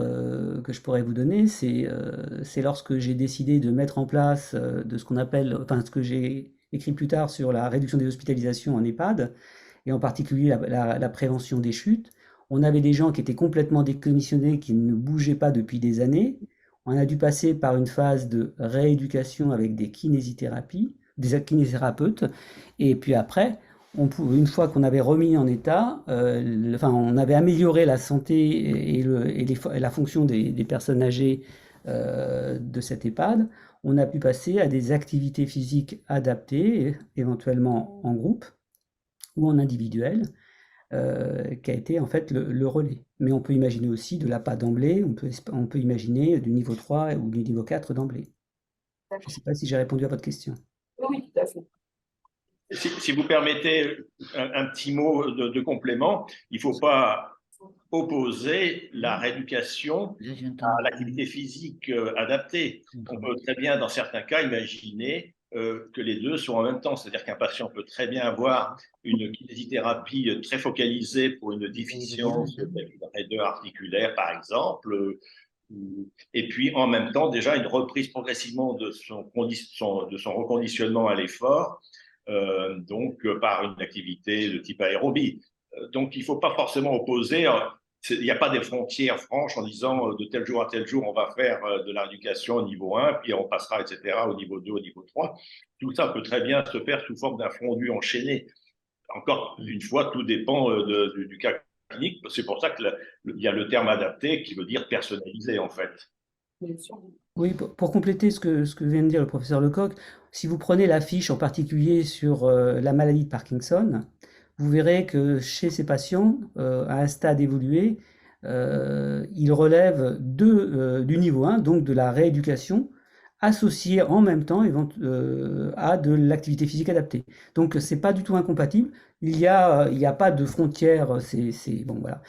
que je pourrais vous donner, c'est lorsque j'ai décidé de mettre en place de ce qu'on appelle, enfin ce que j'ai écrit plus tard sur la réduction des hospitalisations en EHPAD, et en particulier la prévention des chutes. On avait des gens qui étaient complètement déconditionnés, qui ne bougeaient pas depuis des années. On a dû passer par une phase de rééducation avec des kinésithérapies, des kinésithérapeutes, et puis après, une fois qu'on avait remis en état, on avait amélioré la santé et la fonction des personnes âgées de cet EHPAD, on a pu passer à des activités physiques adaptées, éventuellement en groupe ou en individuel, qui a été en fait le relais. Mais on peut imaginer aussi de l'APA d'emblée, on peut imaginer du niveau 3 ou du niveau 4 d'emblée. Je ne sais pas si j'ai répondu à votre question. Oui, tout à fait. Si vous permettez un petit mot de complément, il ne faut pas opposer la rééducation à l'activité physique adaptée. On peut très bien, dans certains cas, imaginer que les deux sont en même temps. C'est-à-dire qu'un patient peut très bien avoir une kinésithérapie très focalisée pour une déficience d'une raideur articulaire, par exemple, et puis en même temps déjà une reprise progressivement de son reconditionnement à l'effort, donc par une activité de type aérobie. Donc il ne faut pas forcément opposer, il n'y a pas des frontières franches en disant de tel jour à tel jour on va faire de la rééducation au niveau 1, puis on passera, etc., au niveau 2, au niveau 3. Tout ça peut très bien se faire sous forme d'un fondu enchaîné. Encore une fois, tout dépend du cas clinique. C'est pour ça qu'il y a le terme adapté qui veut dire personnalisé en fait. Oui, pour compléter ce que vient de dire le professeur Lecoq, si vous prenez la fiche en particulier sur la maladie de Parkinson, vous verrez que chez ces patients, à un stade évolué, ils relèvent du niveau 1, donc de la rééducation, associée en même temps à de l'activité physique adaptée. Donc c'est pas du tout incompatible. Il y a pas de frontière. Bon voilà.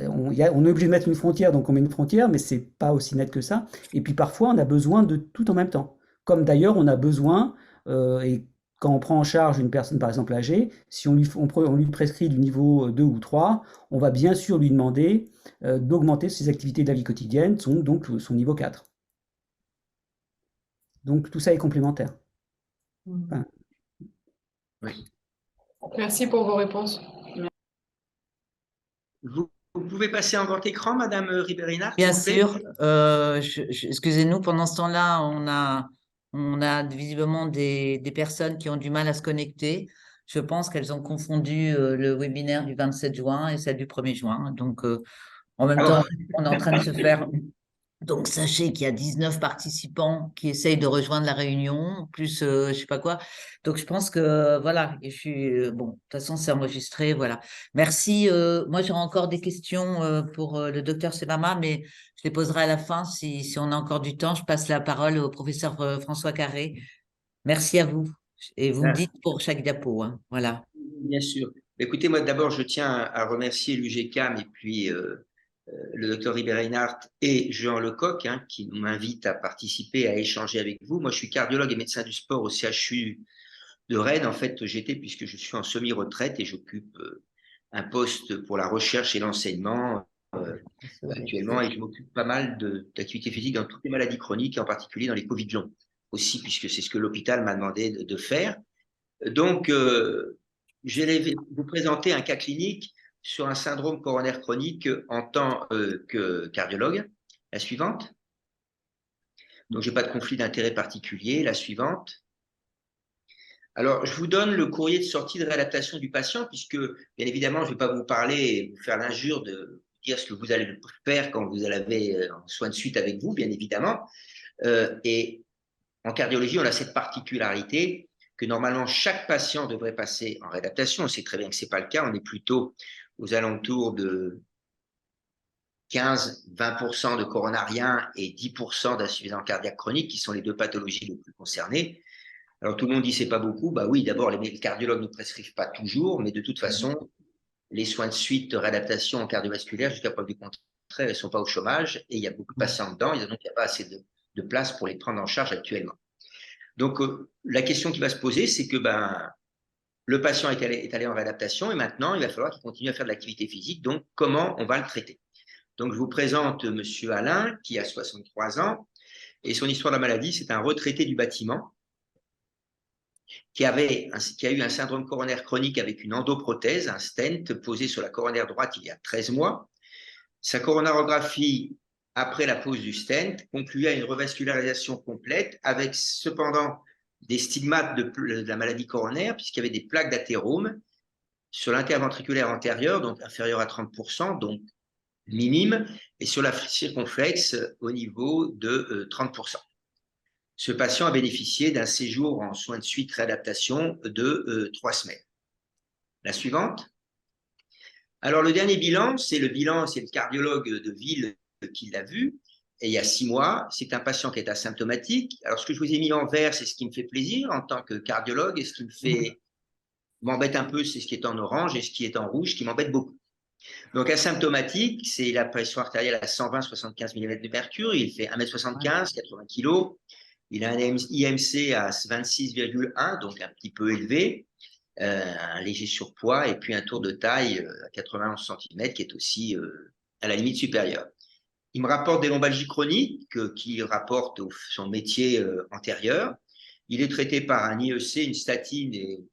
On est obligé de mettre une frontière, donc on met une frontière, mais c'est pas aussi net que ça. Et puis parfois on a besoin de tout en même temps. Comme d'ailleurs on a besoin et quand on prend en charge une personne, par exemple âgée, si on lui prescrit du niveau 2 ou 3, on va bien sûr lui demander d'augmenter ses activités de la vie quotidienne, donc son niveau 4. Donc tout ça est complémentaire. Enfin, Oui. Merci pour vos réponses. Vous pouvez passer en grand écran, Madame Ribérinard? Bien sûr. Excusez-nous, pendant ce temps-là, on a visiblement des personnes qui ont du mal à se connecter. Je pense qu'elles ont confondu le webinaire du 27 juin et celle du 1er juin. Donc, en même temps, on est en train de se faire. Donc, sachez qu'il y a 19 participants qui essayent de rejoindre la réunion, plus je ne sais pas quoi. Donc, je pense que voilà, et je suis bon. De toute façon, c'est enregistré, voilà. Merci. Moi, j'aurai encore des questions pour le docteur Sebama, mais je les poserai à la fin si on a encore du temps. Je passe la parole au professeur François Carré. Merci à vous. Et vous me dites pour chaque diapo, hein. Voilà. Bien sûr. Écoutez, moi, d'abord, je tiens à remercier l'UGCAM et puis le docteur Ribérinard et Jean Lecoq, hein, qui m'invitent à participer, à échanger avec vous. Moi, je suis cardiologue et médecin du sport au CHU de Rennes. En fait, j'étais puisque je suis en semi-retraite et j'occupe un poste pour la recherche et l'enseignement actuellement, et je m'occupe pas mal d'activités physiques dans toutes les maladies chroniques, et en particulier dans les Covid longs aussi, puisque c'est ce que l'hôpital m'a demandé de faire. Donc, je vais vous présenter un cas clinique sur un syndrome coronaire chronique en tant que cardiologue. La suivante. Donc, je n'ai pas de conflit d'intérêt particulier. La suivante. Alors, je vous donne le courrier de sortie de réadaptation du patient, puisque, bien évidemment, je ne vais pas vous parler et vous faire l'injure de dire ce que vous allez faire quand vous avez un soin de suite avec vous, bien évidemment. Et en cardiologie, on a cette particularité que normalement, chaque patient devrait passer en réadaptation. On sait très bien que ce n'est pas le cas. On est plutôt aux alentours de 15-20% de coronariens et 10% d'insuffisance cardiaque chronique, qui sont les deux pathologies les plus concernées. Alors, tout le monde dit c'est pas beaucoup. Bah oui, d'abord, les cardiologues ne prescrivent pas toujours, mais de toute façon, les soins de suite de réadaptation en cardiovasculaire, jusqu'à preuve du contraire, ils ne sont pas au chômage et il y a beaucoup de patients dedans, et donc il n'y a pas assez de place pour les prendre en charge actuellement. Donc, la question qui va se poser, c'est que le patient est allé en réadaptation et maintenant, il va falloir qu'il continue à faire de l'activité physique. Donc, comment on va le traiter? Donc, je vous présente M. Alain, qui a 63 ans, et son histoire de la maladie, c'est un retraité du bâtiment qui a eu un syndrome coronaire chronique avec une endoprothèse, un stent posé sur la coronaire droite il y a 13 mois. Sa coronarographie, après la pose du stent, concluait à une revascularisation complète avec cependant des stigmates de la maladie coronaire, puisqu'il y avait des plaques d'athérome sur l'interventriculaire antérieur, donc inférieur à 30%, donc minime, et sur la circonflexe au niveau de 30%. Ce patient a bénéficié d'un séjour en soins de suite réadaptation de 3 semaines. La suivante. Alors, le dernier bilan, c'est le cardiologue de ville qui l'a vu, et il y a 6 mois. C'est un patient qui est asymptomatique. Alors, ce que je vous ai mis en vert, c'est ce qui me fait plaisir en tant que cardiologue, et ce qui m'embête un peu, c'est ce qui est en orange, et ce qui est en rouge, qui m'embête beaucoup. Donc, asymptomatique, c'est la pression artérielle à 120-75 mm de mercure. Il fait 1m75, 80 kg. Il a un IMC à 26,1, donc un petit peu élevé, un léger surpoids, et puis un tour de taille à 91 cm, qui est aussi à la limite supérieure. Il me rapporte des lombalgies chroniques qui rapportent son métier antérieur. Il est traité par un IEC, une statine et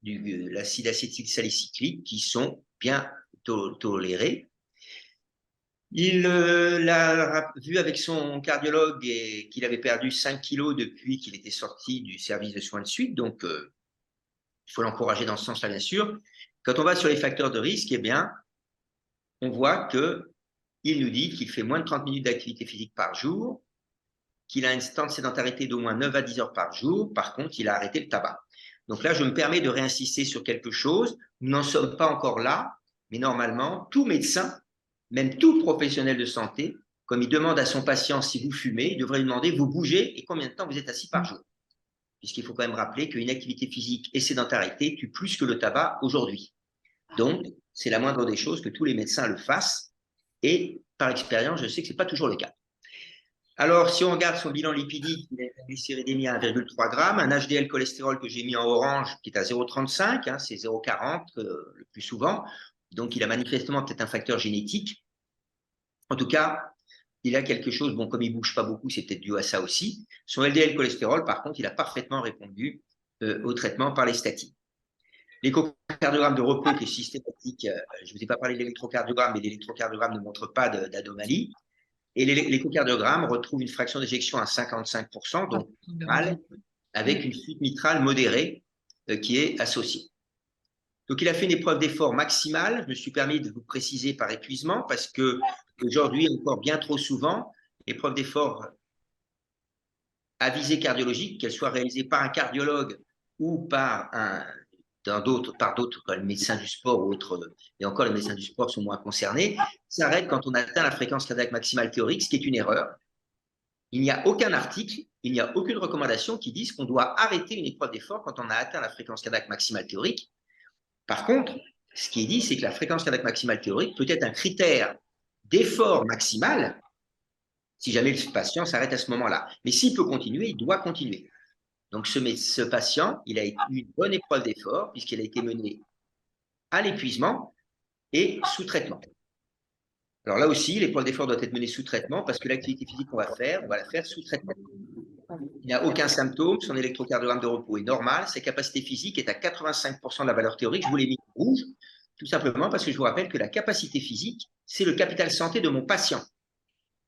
l'acide acétylsalicylique qui sont bien tolérés. Il l'a vu avec son cardiologue et qu'il avait perdu 5 kilos depuis qu'il était sorti du service de soins de suite. Donc, il faut l'encourager dans ce sens-là, bien sûr. Quand on va sur les facteurs de risque, eh bien, on voit qu'il nous dit qu'il fait moins de 30 minutes d'activité physique par jour, qu'il a une temps de sédentarité d'au moins 9 à 10 heures par jour. Par contre, il a arrêté le tabac. Donc là, je me permets de réinsister sur quelque chose. Nous n'en sommes pas encore là, mais normalement, tout médecin, même tout professionnel de santé, comme il demande à son patient si vous fumez, il devrait lui demander vous bougez et combien de temps vous êtes assis par jour. Puisqu'il faut quand même rappeler qu'une activité physique et sédentarité tue plus que le tabac aujourd'hui. Donc, c'est la moindre des choses que tous les médecins le fassent. Et par expérience, je sais que ce n'est pas toujours le cas. Alors, si on regarde son bilan lipidique, il a une glycéridémie à 1,3 g, un HDL cholestérol que j'ai mis en orange qui est à 0,35, hein, c'est 0,40 le plus souvent. Donc, il a manifestement peut-être un facteur génétique. En tout cas, il a quelque chose, bon, comme il ne bouge pas beaucoup, c'est peut-être dû à ça aussi. Son LDL cholestérol, par contre, il a parfaitement répondu au traitement par les statines. L'échocardiogramme de repos qui est systématique, je ne vous ai pas parlé de l'électrocardiogramme, mais l'électrocardiogramme ne montre pas d'anomalie. Et l'échocardiogramme retrouve une fraction d'éjection à 55%, donc mal, avec une fuite mitrale modérée qui est associée. Donc, il a fait une épreuve d'effort maximale. Je me suis permis de vous préciser par épuisement parce qu'aujourd'hui, encore bien trop souvent, l'épreuve d'effort à visée cardiologique, qu'elle soit réalisée par un cardiologue ou par d'autres, comme le médecin du sport ou autres, et encore les médecins du sport sont moins concernés, s'arrête quand on atteint la fréquence cardiaque maximale théorique, ce qui est une erreur. Il n'y a aucun article, il n'y a aucune recommandation qui dise qu'on doit arrêter une épreuve d'effort quand on a atteint la fréquence cardiaque maximale théorique. Par contre, ce qui est dit, c'est que la fréquence cardiaque maximale théorique peut être un critère d'effort maximal si jamais le patient s'arrête à ce moment-là. Mais s'il peut continuer, il doit continuer. Donc, ce patient, il a eu une bonne épreuve d'effort puisqu'il a été mené à l'épuisement et sous traitement. Alors là aussi, l'épreuve d'effort doit être menée sous traitement parce que l'activité physique qu'on va faire, on va la faire sous traitement. Il n'y a aucun symptôme, son électrocardiogramme de repos est normal, sa capacité physique est à 85% de la valeur théorique, je vous l'ai mis en rouge. Tout simplement parce que je vous rappelle que la capacité physique, c'est le capital santé de mon patient.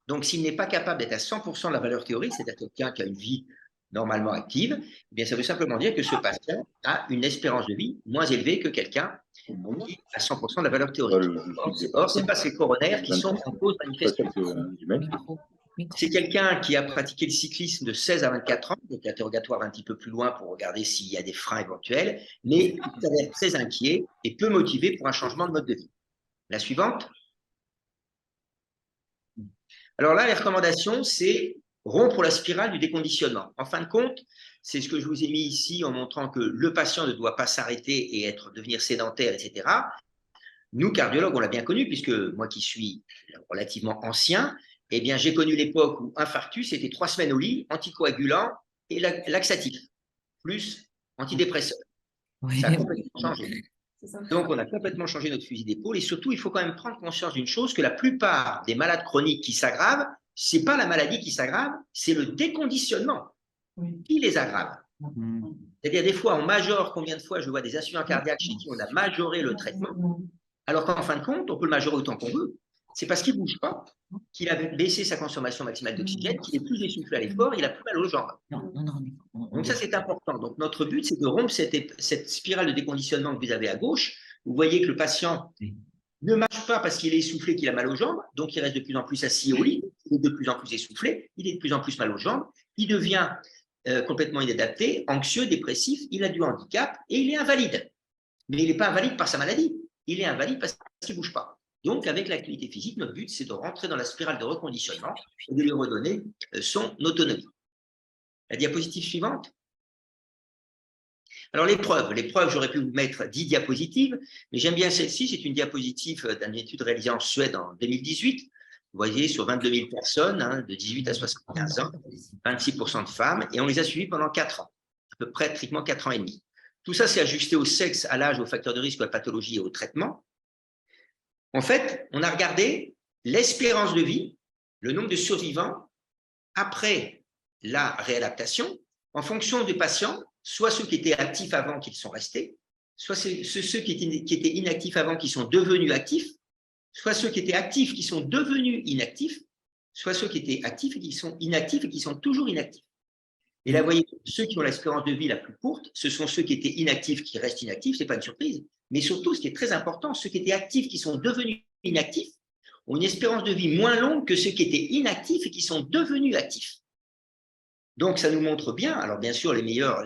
Donc, s'il n'est pas capable d'être à 100% de la valeur théorique, c'est-à-dire quelqu'un qui a une vie normalement active, eh bien, ça veut simplement dire que ce patient a une espérance de vie moins élevée que quelqu'un qui est à 100% de la valeur théorique. Or, ce n'est pas ces coronaires qui sont en cause manifestement. C'est quelqu'un qui a pratiqué le cyclisme de 16 à 24 ans, donc l'interrogatoire va un petit peu plus loin pour regarder s'il y a des freins éventuels, mais il s'avère très inquiet et peu motivé pour un changement de mode de vie. La suivante. Alors là, les recommandations, c'est rompre la spirale du déconditionnement. En fin de compte, c'est ce que je vous ai mis ici en montrant que le patient ne doit pas s'arrêter et devenir sédentaire, etc. Nous, cardiologues, on l'a bien connu, puisque moi qui suis relativement ancien, eh bien, j'ai connu l'époque où infarctus, c'était 3 semaines au lit, anticoagulant et laxatif, plus antidépresseur. Oui. Ça a complètement changé. Donc, on a complètement changé notre fusil d'épaule et surtout, il faut quand même prendre conscience d'une chose, que la plupart des malades chroniques qui s'aggravent, ce n'est pas la maladie qui s'aggrave, c'est le déconditionnement qui les aggrave. C'est-à-dire, des fois, on majore, combien de fois je vois des insuffisants cardiaques chez qui on a majoré le traitement, alors qu'en fin de compte, on peut le majorer autant qu'on veut. C'est parce qu'il ne bouge pas, qu'il a baissé sa consommation maximale d'oxygène, qu'il est plus essoufflé à l'effort, il a plus mal aux jambes. Donc ça, c'est important. Donc notre but, c'est de rompre cette spirale de déconditionnement que vous avez à gauche. Vous voyez que le patient ne marche pas parce qu'il est essoufflé, qu'il a mal aux jambes, donc il reste de plus en plus assis au lit, il est de plus en plus essoufflé, il est de plus en plus mal aux jambes, il devient complètement inadapté, anxieux, dépressif, il a du handicap et il est invalide. Mais il n'est pas invalide par sa maladie, il est invalide parce qu'il ne bouge pas. Donc, avec l'activité physique, notre but, c'est de rentrer dans la spirale de reconditionnement et de lui redonner son autonomie. La diapositive suivante. Alors, l'épreuve, j'aurais pu vous mettre 10 diapositives, mais j'aime bien celle-ci. C'est une diapositive d'une étude réalisée en Suède en 2018. Vous voyez, sur 22 000 personnes, de 18 à 75 ans, 26% de femmes, et on les a suivies pendant 4 ans, à peu près pratiquement 4 ans et demi. Tout ça, c'est ajusté au sexe, à l'âge, aux facteurs de risque, à la pathologie et au traitement. En fait, on a regardé l'espérance de vie, le nombre de survivants après la réadaptation, en fonction des patients, soit ceux qui étaient actifs avant qu'ils sont restés, soit ceux qui étaient inactifs avant qui sont devenus actifs, soit ceux qui étaient actifs qui sont devenus inactifs, soit ceux qui étaient actifs et qui sont inactifs et qui sont toujours inactifs. Et là, vous voyez, ceux qui ont l'espérance de vie la plus courte, ce sont ceux qui étaient inactifs qui restent inactifs, ce n'est pas une surprise. Mais surtout, ce qui est très important, ceux qui étaient actifs qui sont devenus inactifs ont une espérance de vie moins longue que ceux qui étaient inactifs et qui sont devenus actifs. Donc, ça nous montre bien, alors bien sûr, les meilleurs,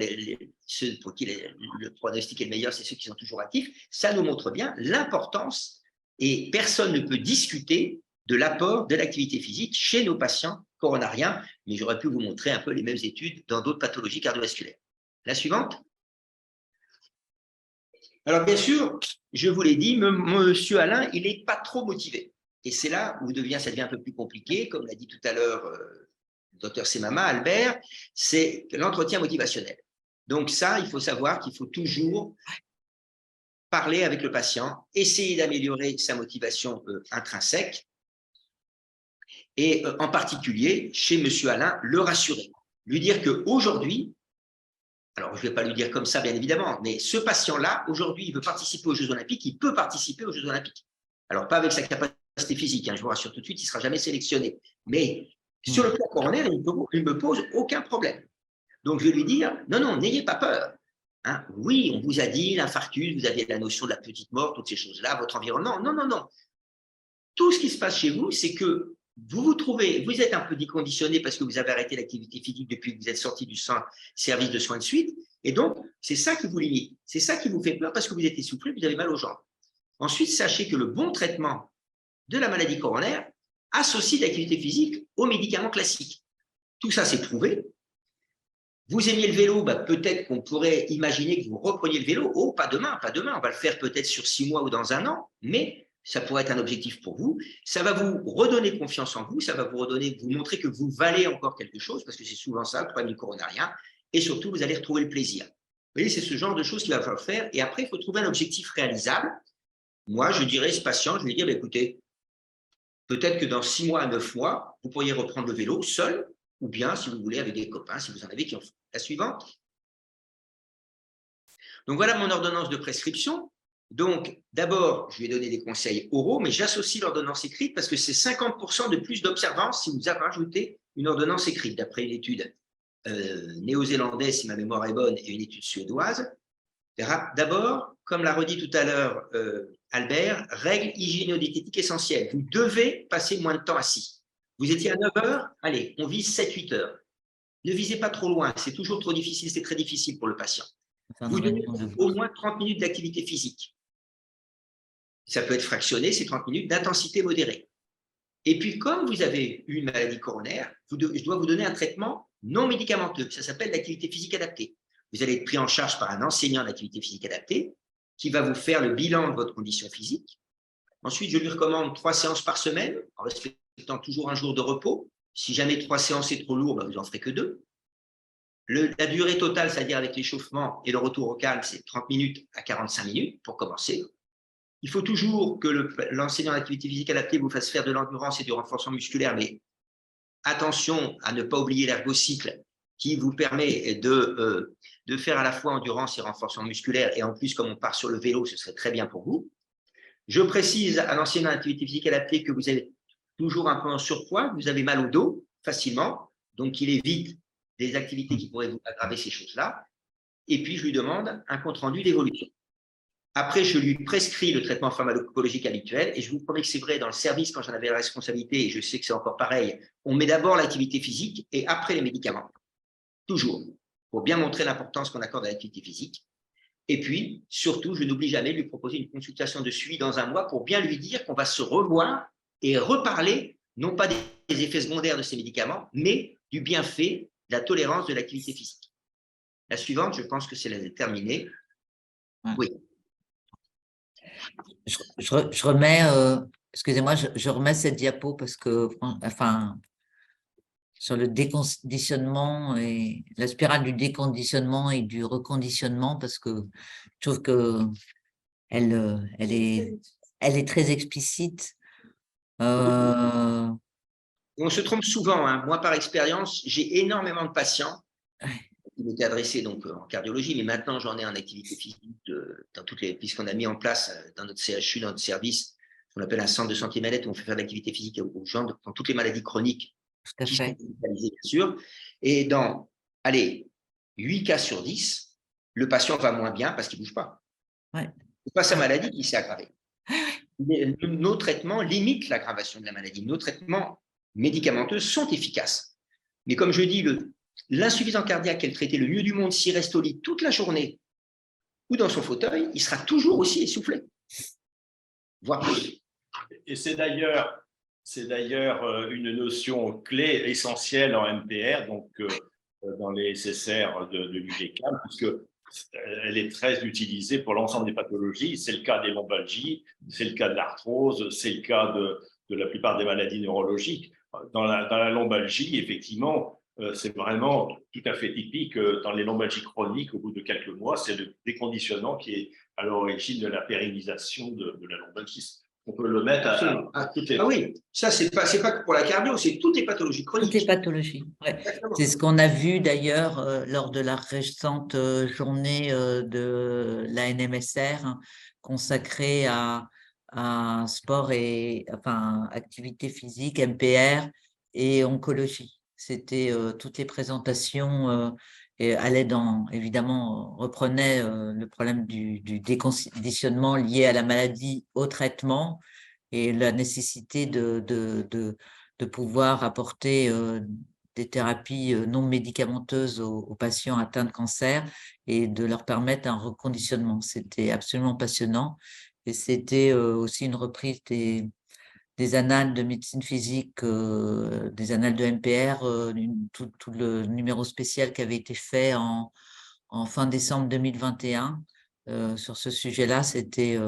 ceux pour qui le pronostic est le meilleur, c'est ceux qui sont toujours actifs, ça nous montre bien l'importance, et personne ne peut discuter de l'apport de l'activité physique chez nos patients coronariens, mais j'aurais pu vous montrer un peu les mêmes études dans d'autres pathologies cardiovasculaires. La suivante. Alors, bien sûr, je vous l'ai dit, monsieur Alain, il n'est pas trop motivé. Et c'est là où ça devient un peu plus compliqué, comme l'a dit tout à l'heure le docteur Semama, Albert, c'est l'entretien motivationnel. Donc ça, il faut savoir qu'il faut toujours parler avec le patient, essayer d'améliorer sa motivation intrinsèque, et en particulier, chez monsieur Alain, le rassurer. Lui dire qu'aujourd'hui, alors je ne vais pas lui dire comme ça, bien évidemment, mais ce patient-là, aujourd'hui, il veut participer aux Jeux Olympiques, il peut participer aux Jeux Olympiques. Alors, pas avec sa capacité physique, je vous rassure tout de suite, il ne sera jamais sélectionné. Mais sur le plan coronaire, il ne me pose aucun problème. Donc, je vais lui dire, non, n'ayez pas peur. Oui, on vous a dit l'infarctus, vous aviez la notion de la petite mort, toutes ces choses-là, votre environnement. Non. Tout ce qui se passe chez vous, c'est que vous êtes un peu déconditionné parce que vous avez arrêté l'activité physique depuis que vous êtes sorti du service de soins de suite. Et donc, c'est ça qui vous limite. C'est ça qui vous fait peur parce que vous êtes essoufflé, vous avez mal aux jambes. Ensuite, sachez que le bon traitement de la maladie coronaire associe l'activité physique aux médicaments classiques. Tout ça, c'est prouvé. Vous aimiez le vélo, peut-être qu'on pourrait imaginer que vous repreniez le vélo. Oh, pas demain, on va le faire peut-être sur 6 mois ou dans 1 an, mais ça pourrait être un objectif pour vous. Ça va vous redonner confiance en vous, ça va vous montrer que vous valez encore quelque chose, parce que c'est souvent ça, le problème du coronarien, et surtout, vous allez retrouver le plaisir. Vous voyez, c'est ce genre de choses qu'il va falloir faire, et après, il faut trouver un objectif réalisable. Moi, je dirais à ce patient, je vais lui dire, écoutez, peut-être que dans 6 mois à 9 mois, vous pourriez reprendre le vélo seul, ou bien, si vous voulez, avec des copains, si vous en avez qui en font. La suivante. Donc, voilà mon ordonnance de prescription. Donc, d'abord, je lui ai donné des conseils oraux, mais j'associe l'ordonnance écrite parce que c'est 50% de plus d'observance si vous avez rajouté une ordonnance écrite, d'après une étude néo-zélandaise, si ma mémoire est bonne, et une étude suédoise. D'abord, comme l'a redit tout à l'heure Albert, règle hygiéno-diététique essentielle. Vous devez passer moins de temps assis. Vous étiez à 9 heures, allez, on vise 7-8 heures. Ne visez pas trop loin, c'est toujours trop difficile, c'est très difficile pour le patient. Vous devez au moins 30 minutes d'activité physique. Ça peut être fractionné, c'est 30 minutes d'intensité modérée. Et puis, comme vous avez une maladie coronaire, je dois vous donner un traitement non médicamenteux. Ça s'appelle l'activité physique adaptée. Vous allez être pris en charge par un enseignant d'activité physique adaptée qui va vous faire le bilan de votre condition physique. Ensuite, je lui recommande 3 séances par semaine, en respectant toujours un jour de repos. Si jamais 3 séances est trop lourd, ben vous n'en ferez que 2. La durée totale, c'est-à-dire avec l'échauffement et le retour au calme, c'est 30 minutes à 45 minutes pour commencer. Il faut toujours que l'enseignant d'activité physique adaptée vous fasse faire de l'endurance et du renforcement musculaire, mais attention à ne pas oublier l'ergocycle qui vous permet de faire à la fois endurance et renforcement musculaire. Et en plus, comme on part sur le vélo, ce serait très bien pour vous. Je précise à l'enseignant d'activité physique adaptée que vous êtes toujours un peu en surpoids, vous avez mal au dos facilement, donc il évite des activités qui pourraient vous aggraver ces choses-là. Et puis, je lui demande un compte-rendu d'évolution. Après, je lui prescris le traitement pharmacologique habituel et je vous promets que c'est vrai, dans le service, quand j'en avais la responsabilité, et je sais que c'est encore pareil, on met d'abord l'activité physique et après les médicaments. Toujours, pour bien montrer l'importance qu'on accorde à l'activité physique. Et puis, surtout, je n'oublie jamais de lui proposer une consultation de suivi dans un mois pour bien lui dire qu'on va se revoir et reparler, non pas des effets secondaires de ces médicaments, mais du bienfait, de la tolérance de l'activité physique. La suivante, je pense que c'est la terminée. Oui. Je remets, excusez-moi, je remets cette diapo parce que, enfin, sur le déconditionnement et la spirale du déconditionnement et du reconditionnement, parce que je trouve que elle est très explicite. On se trompe souvent, hein. Moi, par expérience, j'ai énormément de patients qui m'étaient adressés donc, en cardiologie, mais maintenant, j'en ai en activité physique puisqu'on a mis en place dans notre CHU, dans notre service, ce qu'on appelle un centre de santé manette où on fait faire de l'activité physique aux gens dans toutes les maladies chroniques qui sont hospitalisées, bien sûr. Et dans, allez, 8 cas sur 10, le patient va moins bien parce qu'il ne bouge pas. Ouais. Ce n'est pas sa maladie qui s'est aggravée. Nos traitements limitent l'aggravation de la maladie. Nos traitements médicamenteux sont efficaces. Mais comme je dis, l'insuffisant cardiaque est le traité le mieux du monde s'il reste au lit toute la journée ou dans son fauteuil, il sera toujours aussi essoufflé, voire plus. Et c'est d'ailleurs une notion clé essentielle en MPR, donc dans les SSR de l'UGCAM, puisque elle est très utilisée pour l'ensemble des pathologies. C'est le cas des lombalgies, c'est le cas de l'arthrose, c'est le cas de la plupart des maladies neurologiques. Dans la lombalgie, effectivement, c'est vraiment tout à fait typique. Dans les lombalgies chroniques, au bout de quelques mois, c'est le déconditionnement qui est à l'origine de la pérennisation de la lombalgie. On peut le mettre à toutes les... Ah oui, ça, c'est pas que pour la cardio, c'est toutes les pathologies chroniques. Toutes les pathologies, ouais. C'est ce qu'on a vu d'ailleurs lors de la récente journée de la NMSR hein, consacrée à sport et enfin activité physique, MPR et oncologie. C'était toutes les présentations et allaient évidemment, reprenaient le problème du déconditionnement lié à la maladie au traitement et la nécessité de pouvoir apporter des thérapies non médicamenteuses aux patients atteints de cancer et de leur permettre un reconditionnement. C'était absolument passionnant et c'était aussi une reprise des annales de médecine physique, des annales de MPR, tout le numéro spécial qui avait été fait en fin décembre 2021 sur ce sujet-là, c'était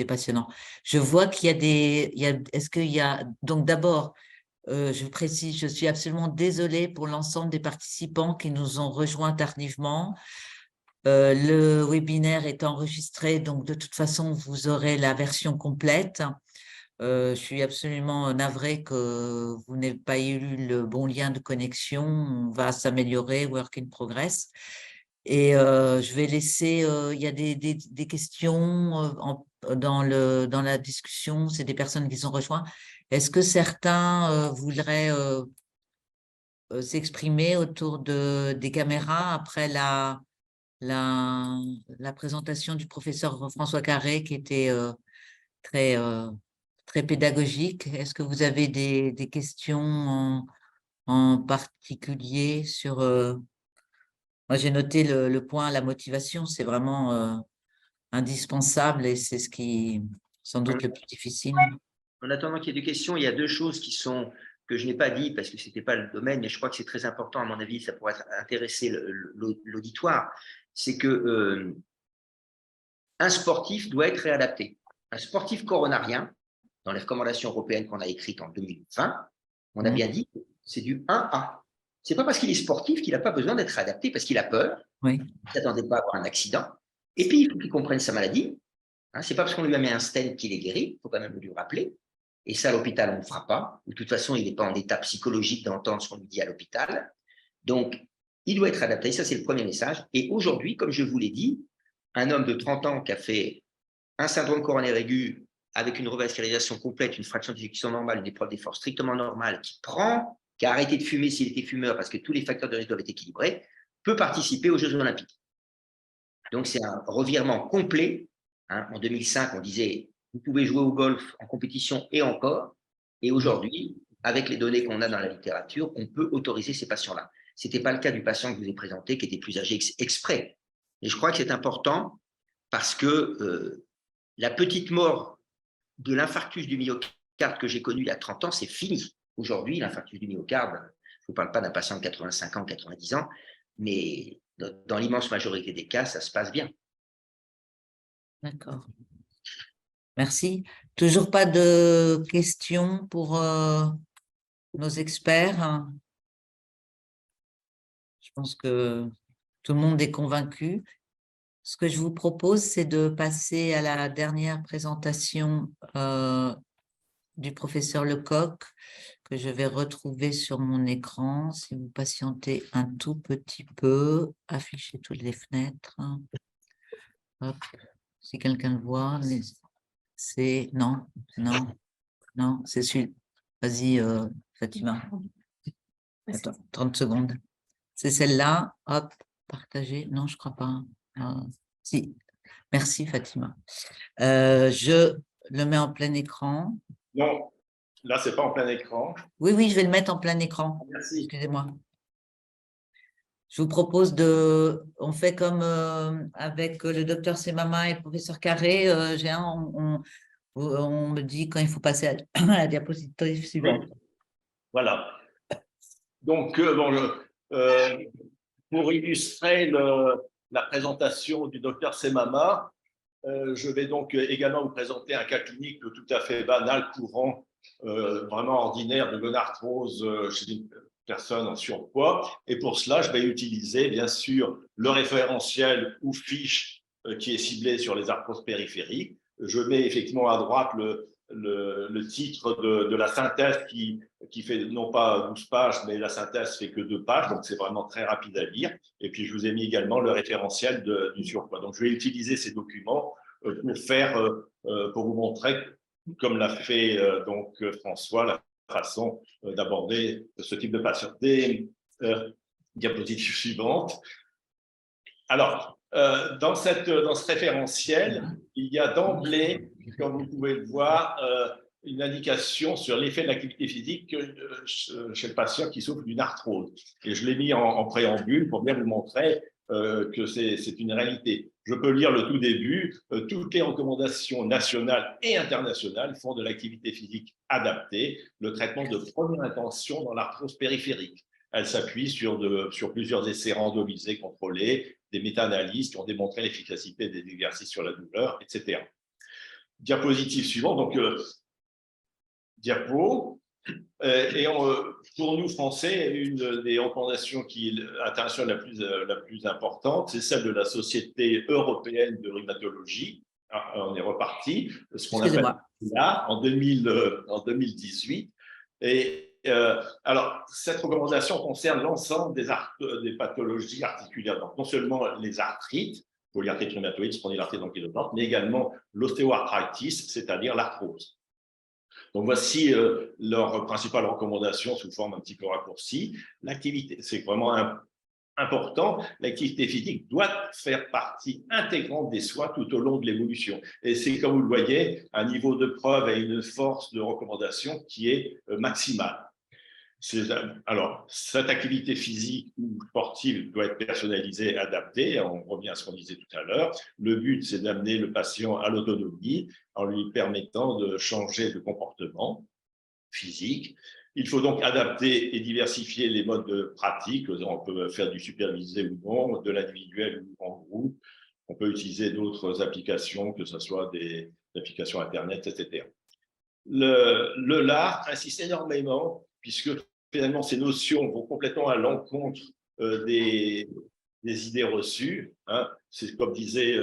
passionnant. Je vois qu'il y a est-ce qu'il y a, donc d'abord, je précise, je suis absolument désolée pour l'ensemble des participants qui nous ont rejoints tardivement. Le webinaire est enregistré, donc de toute façon, vous aurez la version complète. Je suis absolument navrée que vous n'ayez pas eu le bon lien de connexion. On va s'améliorer, work in progress. Et je vais laisser, il y a des questions dans la discussion, c'est des personnes qui sont rejointes. Est-ce que certains voudraient s'exprimer autour des caméras après la présentation du professeur François Carré qui était très, très pédagogique? Est-ce que vous avez des questions en particulier sur… moi, j'ai noté le point, la motivation, c'est vraiment indispensable et c'est ce qui sans doute le plus difficile. En attendant qu'il y ait des questions, il y a deux choses que je n'ai pas dit parce que ce n'était pas le domaine, mais je crois que c'est très important, à mon avis, ça pourrait intéresser l'auditoire. C'est que un sportif doit être réadapté. Un sportif coronarien, dans les recommandations européennes qu'on a écrites en 2020, on a bien dit que c'est du 1A. Ce n'est pas parce qu'il est sportif qu'il n'a pas besoin d'être réadapté, parce qu'il a peur, il ne s'attendait pas à avoir un accident. Et puis, il faut qu'il comprenne sa maladie. Ce n'est pas parce qu'on lui a mis un stent qu'il est guéri, il faut quand même lui rappeler. Et ça, à l'hôpital, on ne le fera pas. De toute façon, il n'est pas en état psychologique d'entendre ce qu'on lui dit à l'hôpital. Donc, il doit être adapté. Ça, c'est le premier message. Et aujourd'hui, comme je vous l'ai dit, un homme de 30 ans qui a fait un syndrome coronaire aigu avec une revascularisation complète, une fraction d'éjection normale, une épreuve d'effort strictement normale, qui a arrêté de fumer s'il était fumeur parce que tous les facteurs de risque doivent être équilibrés, peut participer aux Jeux Olympiques. Donc, c'est un revirement complet. En 2005, on disait vous pouvez jouer au golf en compétition et encore. Et aujourd'hui, avec les données qu'on a dans la littérature, on peut autoriser ces patients-là. Ce n'était pas le cas du patient que je vous ai présenté, qui était plus âgé exprès. Et je crois que c'est important parce que la petite mort de l'infarctus du myocarde que j'ai connu il y a 30 ans, c'est fini. Aujourd'hui, l'infarctus du myocarde, je ne vous parle pas d'un patient de 85 ans, 90 ans, mais dans l'immense majorité des cas, ça se passe bien. D'accord. Merci. Toujours pas de questions pour nos experts? Je pense que tout le monde est convaincu. Ce que je vous propose, c'est de passer à la dernière présentation du professeur Lecoq, que je vais retrouver sur mon écran. Si vous patientez un tout petit peu, affichez toutes les fenêtres. Hop. Si quelqu'un le voit, c'est… Non, c'est celui… Vas-y, Fatima. Attends, 30 secondes. C'est celle-là. Hop, partager. Non, je crois pas. Si. Merci, Fatima. Je le mets en plein écran. Non, là, ce n'est pas en plein écran. Oui, je vais le mettre en plein écran. Merci. Excusez-moi. Je vous propose on fait comme avec le docteur Semama et le professeur Carré, on me dit quand il faut passer à la diapositive suivante. Voilà. Donc, pour illustrer la présentation du docteur Semama, je vais donc également vous présenter un cas clinique tout à fait banal, courant, vraiment ordinaire de gonarthrose chez une personne en surpoids. Et pour cela, je vais utiliser bien sûr le référentiel ou fiche qui est ciblé sur les arthroses périphériques. Je mets effectivement à droite le titre de la synthèse qui fait non pas 12 pages, mais la synthèse fait que 2 pages, donc c'est vraiment très rapide à lire. Et puis, je vous ai mis également le référentiel du surpoids. Donc, je vais utiliser ces documents pour vous montrer, comme l'a fait donc François, la façon d'aborder ce type de patient. Diapositive suivante. Alors, dans ce référentiel, il y a d'emblée, comme vous pouvez le voir, une indication sur l'effet de l'activité physique chez le patient qui souffre d'une arthrose. Et je l'ai mis en préambule pour bien vous montrer que c'est une réalité. Je peux lire le tout début. Toutes les recommandations nationales et internationales font de l'activité physique adaptée le traitement de première intention dans l'arthrose périphérique. Elle s'appuie sur plusieurs essais randomisés contrôlés, des méta-analyses qui ont démontré l'efficacité des exercices sur la douleur, etc. Diapositive suivante, donc diapo. Et pour nous, Français, une des recommandations internationales la plus importante, c'est celle de la Société européenne de rhumatologie. On est reparti, ce qu'on appelle là, en 2018. Et Alors, cette recommandation concerne l'ensemble des pathologies articulaires, donc non seulement les arthrites, polyarthrite rhumatoïde, spondylarthrite ankylosante, mais également l'ostéoarthritis, c'est-à-dire l'arthrose. Donc, voici leur principale recommandation sous forme un petit peu raccourcie. L'activité, c'est vraiment important, l'activité physique doit faire partie intégrante des soins tout au long de l'évolution. Et c'est, comme vous le voyez, un niveau de preuve et une force de recommandation qui est maximale. Alors, cette activité physique ou sportive doit être personnalisée, adaptée. On revient à ce qu'on disait tout à l'heure. Le but, c'est d'amener le patient à l'autonomie en lui permettant de changer de comportement physique. Il faut donc adapter et diversifier les modes de pratique. On peut faire du supervisé ou non, de l'individuel ou en groupe. On peut utiliser d'autres applications, que ce soit des applications Internet, etc. Le LAR insiste énormément, puisque finalement ces notions vont complètement à l'encontre des idées reçues. Hein. C'est comme disait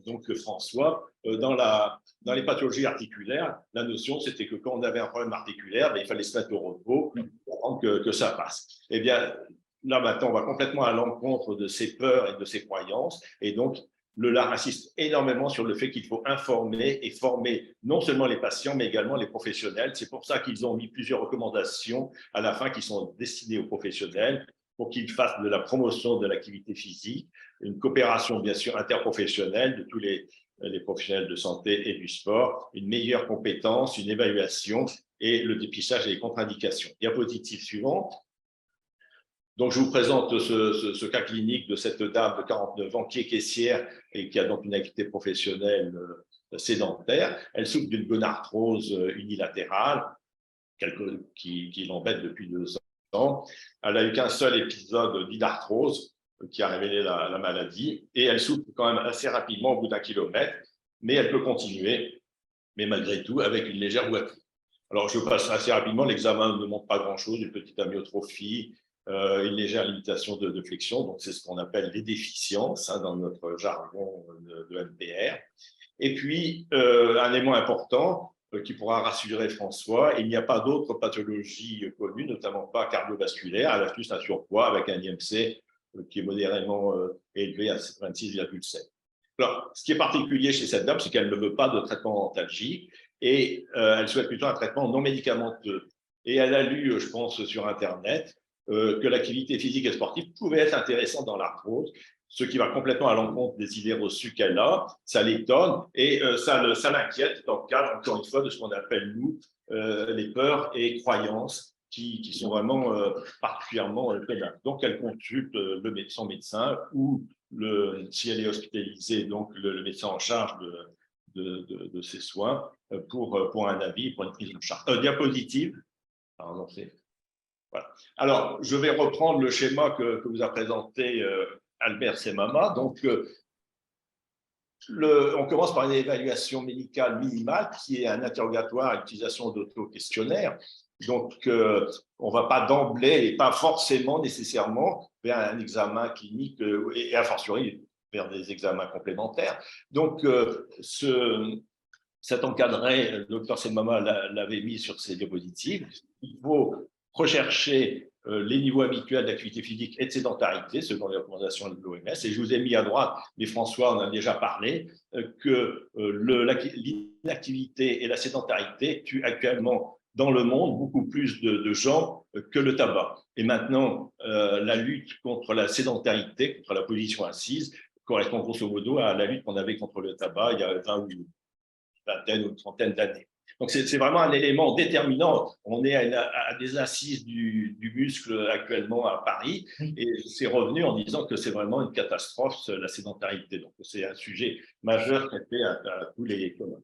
donc François, dans les pathologies articulaires, la notion c'était que quand on avait un problème articulaire, il fallait se mettre au repos pour que ça passe. Eh bien, là maintenant, on va complètement à l'encontre de ces peurs et de ces croyances, et donc le LAR insiste énormément sur le fait qu'il faut informer et former non seulement les patients, mais également les professionnels. C'est pour ça qu'ils ont mis plusieurs recommandations à la fin qui sont destinées aux professionnels pour qu'ils fassent de la promotion de l'activité physique, une coopération bien sûr interprofessionnelle de tous les professionnels de santé et du sport, une meilleure compétence, une évaluation et le dépistage et les contre-indications. Diapositive suivante. Donc, je vous présente ce cas clinique de cette dame de 49 ans qui est caissière et qui a donc une activité professionnelle sédentaire. Elle souffre d'une gonarthrose unilatérale qui l'embête depuis 2 ans. Elle n'a eu qu'un seul épisode d'inarthrose qui a révélé la maladie et elle souffre quand même assez rapidement au bout d'1 kilomètre, mais elle peut continuer, mais malgré tout avec une légère boiterie. Alors, je passe assez rapidement, l'examen ne montre pas grand-chose, une petite amyotrophie, une légère limitation de flexion, donc c'est ce qu'on appelle les déficiences dans notre jargon de MPR. Et puis, un élément important qui pourra rassurer François, il n'y a pas d'autres pathologies connues, notamment pas cardiovasculaires. Elle a juste un surpoids avec un IMC qui est modérément élevé à 26,7. Alors, ce qui est particulier chez cette dame, c'est qu'elle ne veut pas de traitement antalgique et elle souhaite plutôt un traitement non médicamenteux. Et elle a lu, je pense, sur Internet, que l'activité physique et sportive pouvait être intéressante dans l'arthrose, ce qui va complètement à l'encontre des idées reçues qu'elle a. Ça l'étonne et ça l'inquiète dans le cadre, encore une fois, de ce qu'on appelle, nous, les peurs et croyances qui sont vraiment particulièrement pénales. Donc, elle consulte son médecin ou, si elle est hospitalisée, donc le médecin en charge de ses soins pour un avis, pour une prise en charge. Diapositive. Pardon, voilà. Alors, je vais reprendre le schéma que vous a présenté Albert Semama. Donc, on commence par une évaluation médicale minimale qui est un interrogatoire à l'utilisation d'auto-questionnaires. Donc, on ne va pas d'emblée et pas forcément nécessairement vers un examen clinique et a fortiori vers des examens complémentaires. Donc, cet encadré, le docteur Semama l'avait mis sur ses diapositives. Il faut rechercher les niveaux habituels d'activité physique et de sédentarité, selon les recommandations de l'OMS. Et je vous ai mis à droite, mais François en a déjà parlé, que l'inactivité et la sédentarité tuent actuellement dans le monde beaucoup plus de gens que le tabac. Et maintenant, la lutte contre la sédentarité, contre la position assise, correspond grosso modo à la lutte qu'on avait contre le tabac il y a 20 ou une vingtaine ou une trentaine d'années. Donc, c'est vraiment un élément déterminant. On est à des assises du muscle actuellement à Paris et c'est revenu en disant que c'est vraiment une catastrophe, la sédentarité. Donc, c'est un sujet majeur qui a fait à tous les communs.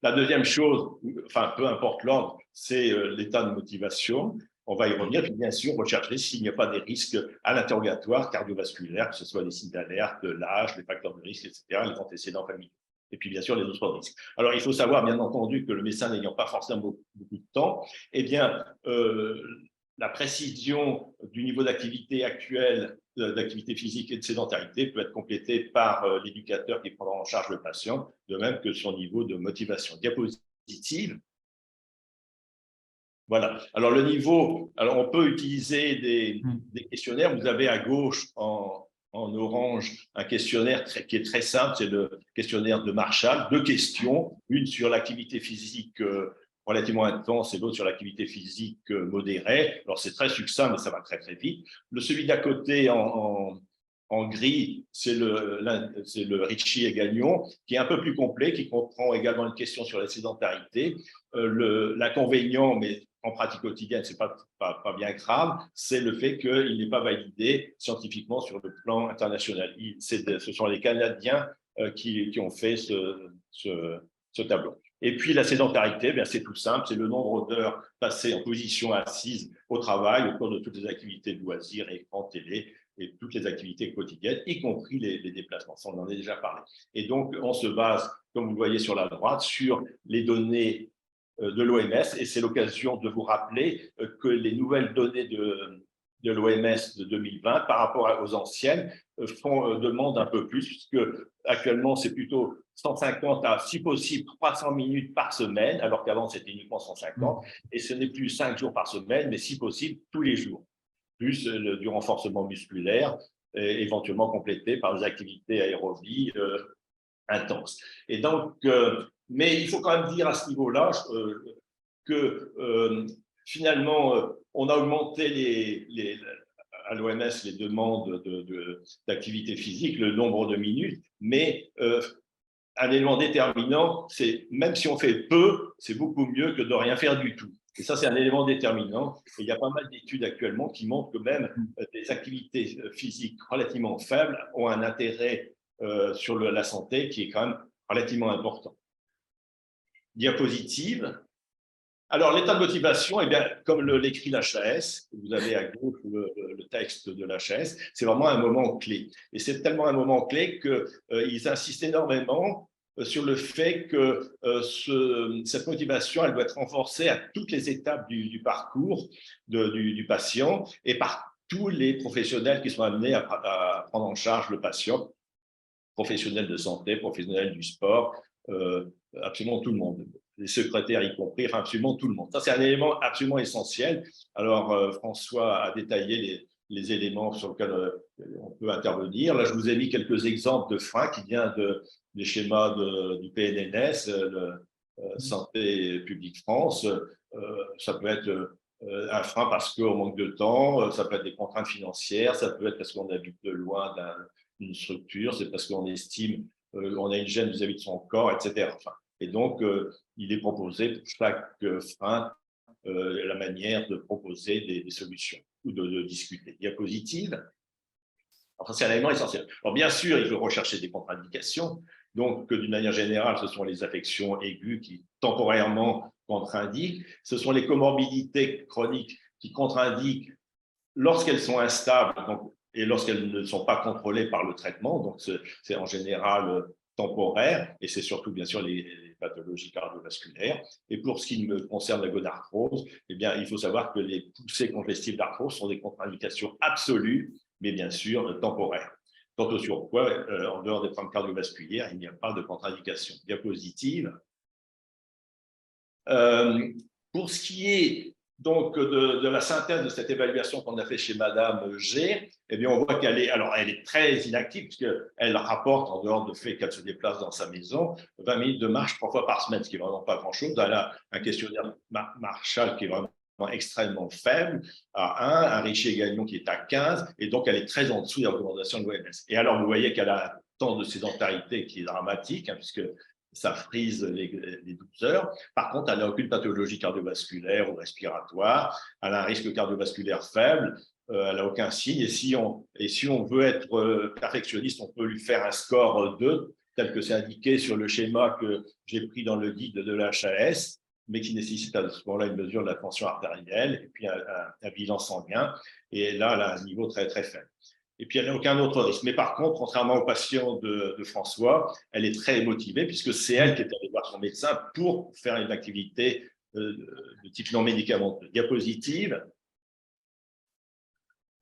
La deuxième chose, enfin, peu importe l'ordre, c'est l'état de motivation. On va y revenir, puis bien sûr, rechercher s'il n'y a pas des risques à l'interrogatoire cardiovasculaire, que ce soit les signes d'alerte, l'âge, les facteurs de risque, etc., les antécédents familiaux. Et puis, bien sûr, les autres risques. Alors, il faut savoir, bien entendu, que le médecin n'ayant pas forcément beaucoup de temps, eh bien, la précision du niveau d'activité actuel, d'activité physique et de sédentarité peut être complétée par l'éducateur qui prendra en charge le patient, de même que son niveau de motivation. Diapositive. Voilà. Alors, le niveau, alors on peut utiliser des questionnaires. Vous avez à gauche, en orange, un questionnaire qui est très simple, c'est le questionnaire de Marshall. 2 questions, une sur l'activité physique relativement intense et l'autre sur l'activité physique modérée. Alors, c'est très succinct, mais ça va très, très vite. Celui d'à côté, en gris, c'est le Ritchie et Gagnon, qui est un peu plus complet, qui comprend également une question sur la sédentarité. L'inconvénient, mais en pratique quotidienne, ce n'est pas bien grave, c'est le fait qu'il n'est pas validé scientifiquement sur le plan international. Ce sont les Canadiens qui ont fait ce tableau. Et puis la sédentarité, c'est tout simple, c'est le nombre d'heures passées en position assise au travail au cours de toutes les activités de loisirs, écran, télé, et toutes les activités quotidiennes, y compris les déplacements. Ça, on en a déjà parlé. Et donc, on se base, comme vous le voyez sur la droite, sur les données de l'OMS, et c'est l'occasion de vous rappeler que les nouvelles données de l'OMS de 2020 par rapport aux anciennes demandent un peu plus, puisque actuellement, c'est plutôt 150 à, si possible, 300 minutes par semaine, alors qu'avant, c'était uniquement 150, et ce n'est plus 5 jours par semaine, mais si possible, tous les jours, plus du renforcement musculaire, éventuellement complété par des activités aérobies intenses. Et donc, mais il faut quand même dire à ce niveau-là que finalement, on a augmenté à l'OMS les demandes d'activité physique, le nombre de minutes, mais un élément déterminant, c'est même si on fait peu, c'est beaucoup mieux que de rien faire du tout. Et ça, c'est un élément déterminant. Et il y a pas mal d'études actuellement qui montrent que même des activités physiques relativement faibles ont un intérêt sur la santé qui est quand même relativement important. Diapositive. Alors, l'état de motivation, eh bien, comme l'écrit l'HAS, vous avez à gauche le texte de l'HAS, c'est vraiment un moment clé. Et c'est tellement un moment clé qu'ils insistent énormément sur le fait que cette motivation, elle doit être renforcée à toutes les étapes du parcours du patient et par tous les professionnels qui sont amenés à prendre en charge le patient, professionnels de santé, professionnels du sport, absolument tout le monde. Les secrétaires y compris, enfin absolument tout le monde. Ça, c'est un élément absolument essentiel. Alors, François a détaillé les éléments sur lesquels on peut intervenir. Là, je vous ai mis quelques exemples de freins qui viennent des schémas du PNNS, Santé publique France. Ça peut être un frein parce qu'on manque de temps, ça peut être des contraintes financières, ça peut être parce qu'on habite loin d'une structure, c'est parce qu'on estime on a une gêne vis-à-vis de son corps, etc. Enfin, et donc, il est proposé pour chaque frein la manière de proposer des solutions ou de discuter. Diapositive. Enfin, c'est un élément essentiel. Alors, bien sûr, il faut rechercher des contre-indications. Donc, d'une manière générale, ce sont les affections aiguës qui, temporairement, contre-indiquent. Ce sont les comorbidités chroniques qui contre-indiquent lorsqu'elles sont instables et lorsqu'elles ne sont pas contrôlées par le traitement. Donc, c'est en général temporaire, et c'est surtout, bien sûr, les pathologies cardiovasculaires. Et pour ce qui me concerne la gonarthrose, eh bien, il faut savoir que les poussées congestives d'arthrose sont des contre-indications absolues, mais bien sûr temporaires. Quant au surpoids, en dehors des problèmes cardiovasculaires, il n'y a pas de contre-indication. Diapositive. Pour ce qui est donc de la synthèse de cette évaluation qu'on a fait chez Madame G, eh bien, on voit qu'elle est très inactive puisqu'elle rapporte, en dehors du fait qu'elle se déplace dans sa maison, 20 minutes de marche 3 fois par semaine, ce qui n'est vraiment pas grand-chose. Elle a un questionnaire Marshall qui est vraiment extrêmement faible, à 1, un Ritchie et Gagnon qui est à 15, et donc elle est très en dessous des recommandations de l'OMS. Et alors, vous voyez qu'elle a un temps de sédentarité qui est dramatique, puisque ça frise les 12 heures. Par contre, elle n'a aucune pathologie cardiovasculaire ou respiratoire, elle a un risque cardiovasculaire faible, elle n'a aucun signe, et si on veut être perfectionniste, on peut lui faire un score 2, tel que c'est indiqué sur le schéma que j'ai pris dans le guide de l'HAS, mais qui nécessite à ce moment-là une mesure de la tension artérielle, et puis un bilan sanguin, et là, elle a un niveau très, très faible. Et puis, elle n'a aucun autre risque. Mais par contre, contrairement au patient de François, elle est très motivée puisque c'est elle qui est allée voir son médecin pour faire une activité de type non médicamenteux. Diapositive.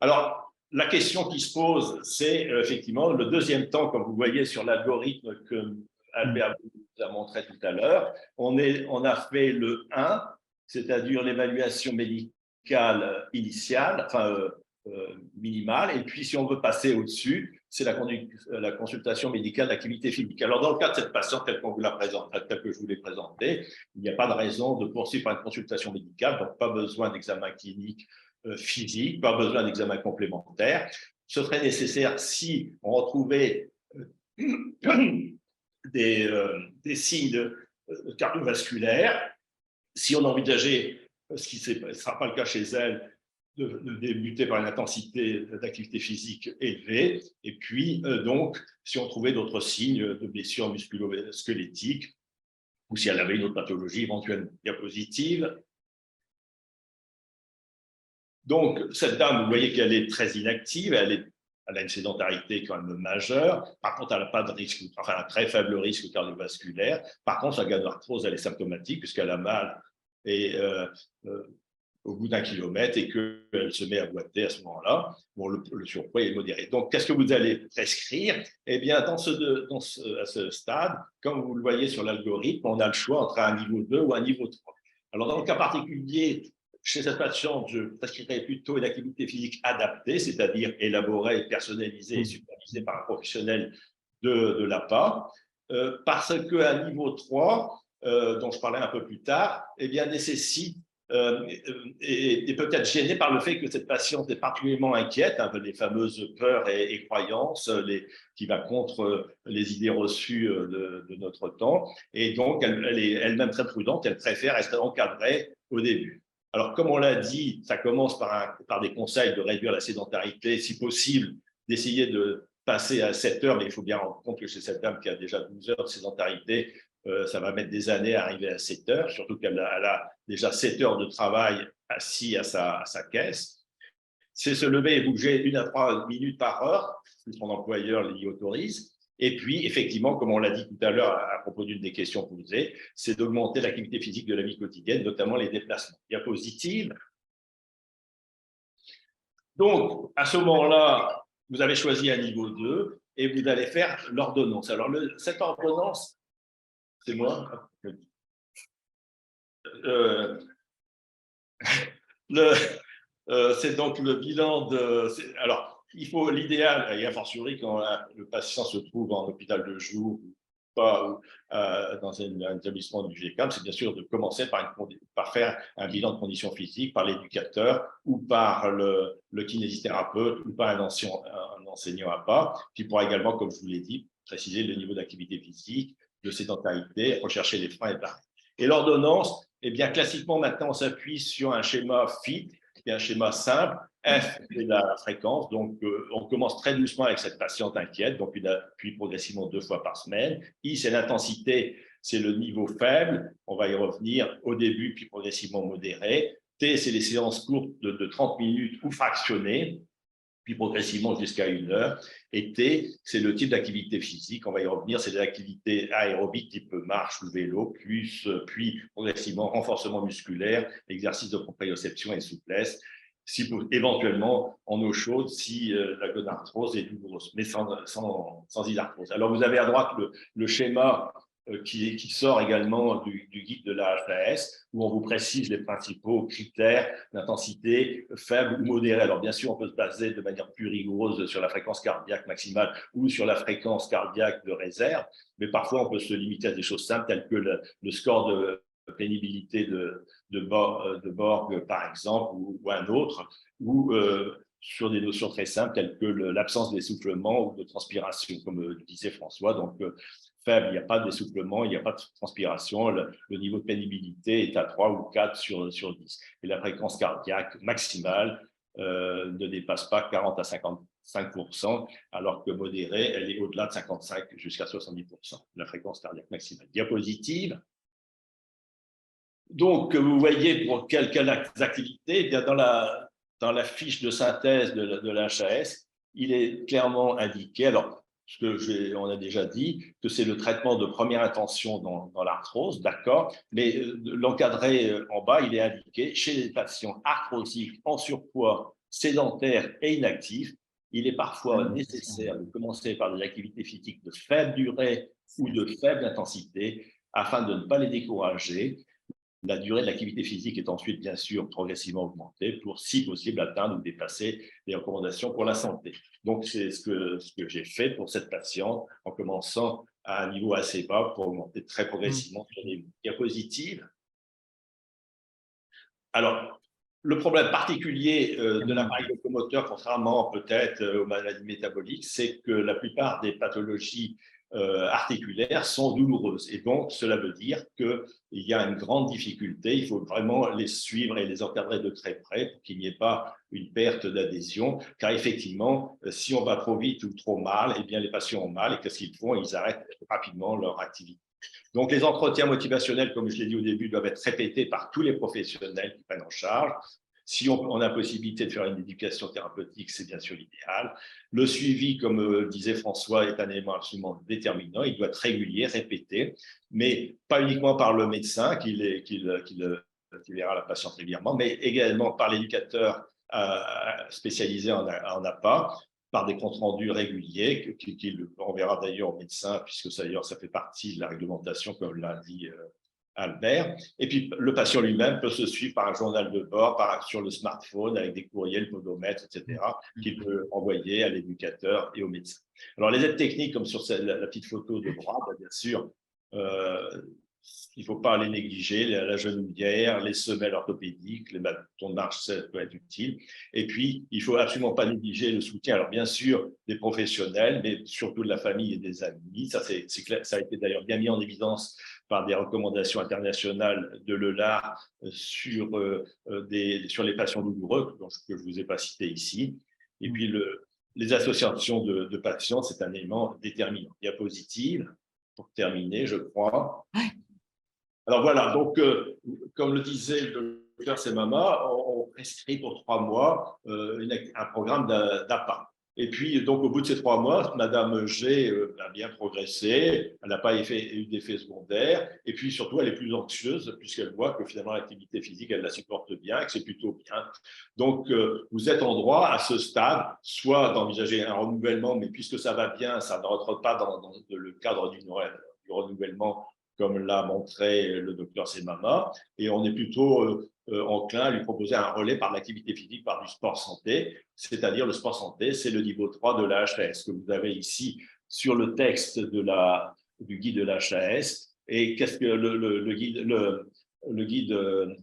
Alors, la question qui se pose, c'est effectivement le deuxième temps, comme vous voyez sur l'algorithme que Albert vous a montré tout à l'heure. On a fait le 1, c'est-à-dire l'évaluation médicale initiale, minimale, et puis si on veut passer au-dessus, c'est la consultation médicale d'activité physique. Alors dans le cas de cette patiente telle que je vous l'ai présentée, il n'y a pas de raison de poursuivre par une consultation médicale, donc pas besoin d'examen clinique physique, pas besoin d'examen complémentaire. Ce serait nécessaire si on retrouvait des signes cardiovasculaires, si on envisageait, ce qui ne sera pas le cas chez elle, de débuter par une intensité d'activité physique élevée, et puis donc si on trouvait d'autres signes de blessures musculo-squelettiques, ou si elle avait une autre pathologie éventuellement. Diapositive. Donc cette dame, vous voyez qu'elle est très inactive, elle a une sédentarité quand même majeure. Par contre, elle n'a pas de risque, enfin un très faible risque cardiovasculaire. Par contre, sa gonorrhée, elle est symptomatique puisqu'elle a mal au bout d'1 kilomètre et qu'elle se met à boiter à ce moment-là. Bon, le surpoids est modéré. Donc, qu'est-ce que vous allez prescrire? Eh bien, à ce stade, comme vous le voyez sur l'algorithme, on a le choix entre un niveau 2 ou un niveau 3. Alors, dans le cas particulier, chez cette patiente, je prescrirais plutôt une activité physique adaptée, c'est-à-dire élaborée, personnalisée et supervisée par un professionnel de l'APA, parce qu'un niveau 3, dont je parlais un peu plus tard, eh bien, nécessite et peut-être gêné par le fait que cette patiente est particulièrement inquiète, les fameuses peurs et croyances qui va contre les idées reçues de notre temps. Et donc, elle est elle-même très prudente, elle préfère rester encadrée au début. Alors, comme on l'a dit, ça commence par des conseils de réduire la sédentarité, si possible, d'essayer de passer à 7 heures, mais il faut bien rendre compte que chez cette dame qui a déjà 12 heures de sédentarité, ça va mettre des années à arriver à 7 heures, surtout qu'elle a déjà 7 heures de travail assis à sa caisse. C'est se lever et bouger 1 à 3 minutes par heure, si son employeur l'y autorise. Et puis, effectivement, comme on l'a dit tout à l'heure à propos d'une des questions posées, c'est d'augmenter l'activité physique de la vie quotidienne, notamment les déplacements. Diapositive. Donc, à ce moment-là, vous avez choisi un niveau 2 et vous allez faire l'ordonnance. Alors, cette ordonnance, c'est moi. C'est donc le bilan de. Alors, il faut l'idéal, et a fortiori quand le patient se trouve en hôpital de jour ou pas, ou dans un établissement du GCAM, c'est bien sûr de commencer par faire un bilan de conditions physiques par l'éducateur ou par le kinésithérapeute ou par un enseignant APA, qui pourra également, comme je vous l'ai dit, préciser le niveau d'activité physique, de sédentarité, rechercher les freins et barrières. Et l'ordonnance, eh bien, classiquement, maintenant, on s'appuie sur un schéma FIT, qui est un schéma simple. F, c'est la fréquence. Donc, on commence très doucement avec cette patiente inquiète, donc puis progressivement 2 fois par semaine. I, c'est l'intensité, c'est le niveau faible. On va y revenir au début, puis progressivement modéré. T, c'est les séances courtes de 30 minutes ou fractionnées, puis progressivement jusqu'à 1 heure. Et T, c'est le type d'activité physique. On va y revenir, c'est des activités aérobiques type marche ou vélo, puis progressivement renforcement musculaire, exercice de proprioception et souplesse, éventuellement en eau chaude si la gonarthrose est douloureuse, mais sans hydarthrose. Alors, vous avez à droite le schéma qui sort également du guide de la HAS, où on vous précise les principaux critères d'intensité faible ou modérée. Alors, bien sûr, on peut se baser de manière plus rigoureuse sur la fréquence cardiaque maximale ou sur la fréquence cardiaque de réserve, mais parfois, on peut se limiter à des choses simples telles que le score de pénibilité de Borg, par exemple, ou un autre, ou sur des notions très simples telles que l'absence d'essoufflement ou de transpiration, comme le disait François. Donc, faible, il n'y a pas d'essoufflement, il n'y a pas de transpiration, le niveau de pénibilité est à 3 ou 4 sur 10. Et la fréquence cardiaque maximale ne dépasse pas 40 à 55%, alors que modérée, elle est au-delà de 55 jusqu'à 70%, la fréquence cardiaque maximale. Diapositive. Donc, vous voyez pour quelles activités, eh bien dans la fiche de synthèse de la HAS, il est clairement indiqué, alors, on a déjà dit, que c'est le traitement de première intention dans l'arthrose, d'accord, mais l'encadré en bas, il est indiqué chez les patients arthrosiques en surpoids, sédentaires et inactifs, il est parfois nécessaire de commencer par des activités physiques de faible durée ou de faible intensité afin de ne pas les décourager. La durée de l'activité physique est ensuite, bien sûr, progressivement augmentée pour, si possible, atteindre ou dépasser les recommandations pour la santé. Donc, c'est ce que j'ai fait pour cette patiente en commençant à un niveau assez bas pour augmenter très progressivement sur les diapositives. Alors, le problème particulier de l'appareil locomoteur, contrairement peut-être aux maladies métaboliques, c'est que la plupart des pathologies articulaires sont douloureuses. Et donc, cela veut dire qu'il y a une grande difficulté. Il faut vraiment les suivre et les encadrer de très près pour qu'il n'y ait pas une perte d'adhésion. Car effectivement, si on va trop vite ou trop mal, eh bien, les patients ont mal. Et qu'est-ce qu'ils font? Ils arrêtent rapidement leur activité. Donc, les entretiens motivationnels, comme je l'ai dit au début, doivent être répétés par tous les professionnels qui prennent en charge. Si on a la possibilité de faire une éducation thérapeutique, c'est bien sûr l'idéal. Le suivi, comme disait François, est un élément absolument déterminant. Il doit être régulier, répété, mais pas uniquement par le médecin qui verra la patiente régulièrement, mais également par l'éducateur spécialisé en APA, par des comptes rendus réguliers, qu'il enverra d'ailleurs au médecin, puisque ça fait partie de la réglementation, comme l'a dit Albert. Et puis, le patient lui-même peut se suivre par un journal de bord, sur le smartphone, avec des courriers, le podomètre, etc., qu'il peut envoyer à l'éducateur et au médecin. Alors, les aides techniques, comme sur la petite photo de droite, bien sûr, il ne faut pas les négliger, la genouillère, les semelles orthopédiques, les bâtons de marche, ça peut être utile. Et puis, il ne faut absolument pas négliger le soutien, alors bien sûr, des professionnels, mais surtout de la famille et des amis. Ça a été d'ailleurs bien mis en évidence par des recommandations internationales de l'ELA sur les patients douloureux, que je ne vous ai pas cité ici. Et puis, les associations de patients, c'est un élément déterminant. Diapositive, pour terminer, je crois. Alors voilà, donc, comme le disait le docteur Semama, on prescrit pour 3 mois un programme d'APA. Et puis, donc, au bout de ces 3 mois, Madame G a bien progressé, elle n'a pas eu d'effet secondaire, et puis surtout, elle est plus anxieuse, puisqu'elle voit que finalement, l'activité physique, elle la supporte bien, que c'est plutôt bien. Donc, vous êtes en droit, à ce stade, soit d'envisager un renouvellement, mais puisque ça va bien, ça ne rentre pas dans le cadre du renouvellement, comme l'a montré le docteur Semama, et on est plutôt enclin à lui proposer un relais par l'activité physique, par du sport santé, c'est-à-dire le sport santé, c'est le niveau 3 de la HAS que vous avez ici sur le texte du guide de la HAS. Et qu'est-ce que le guide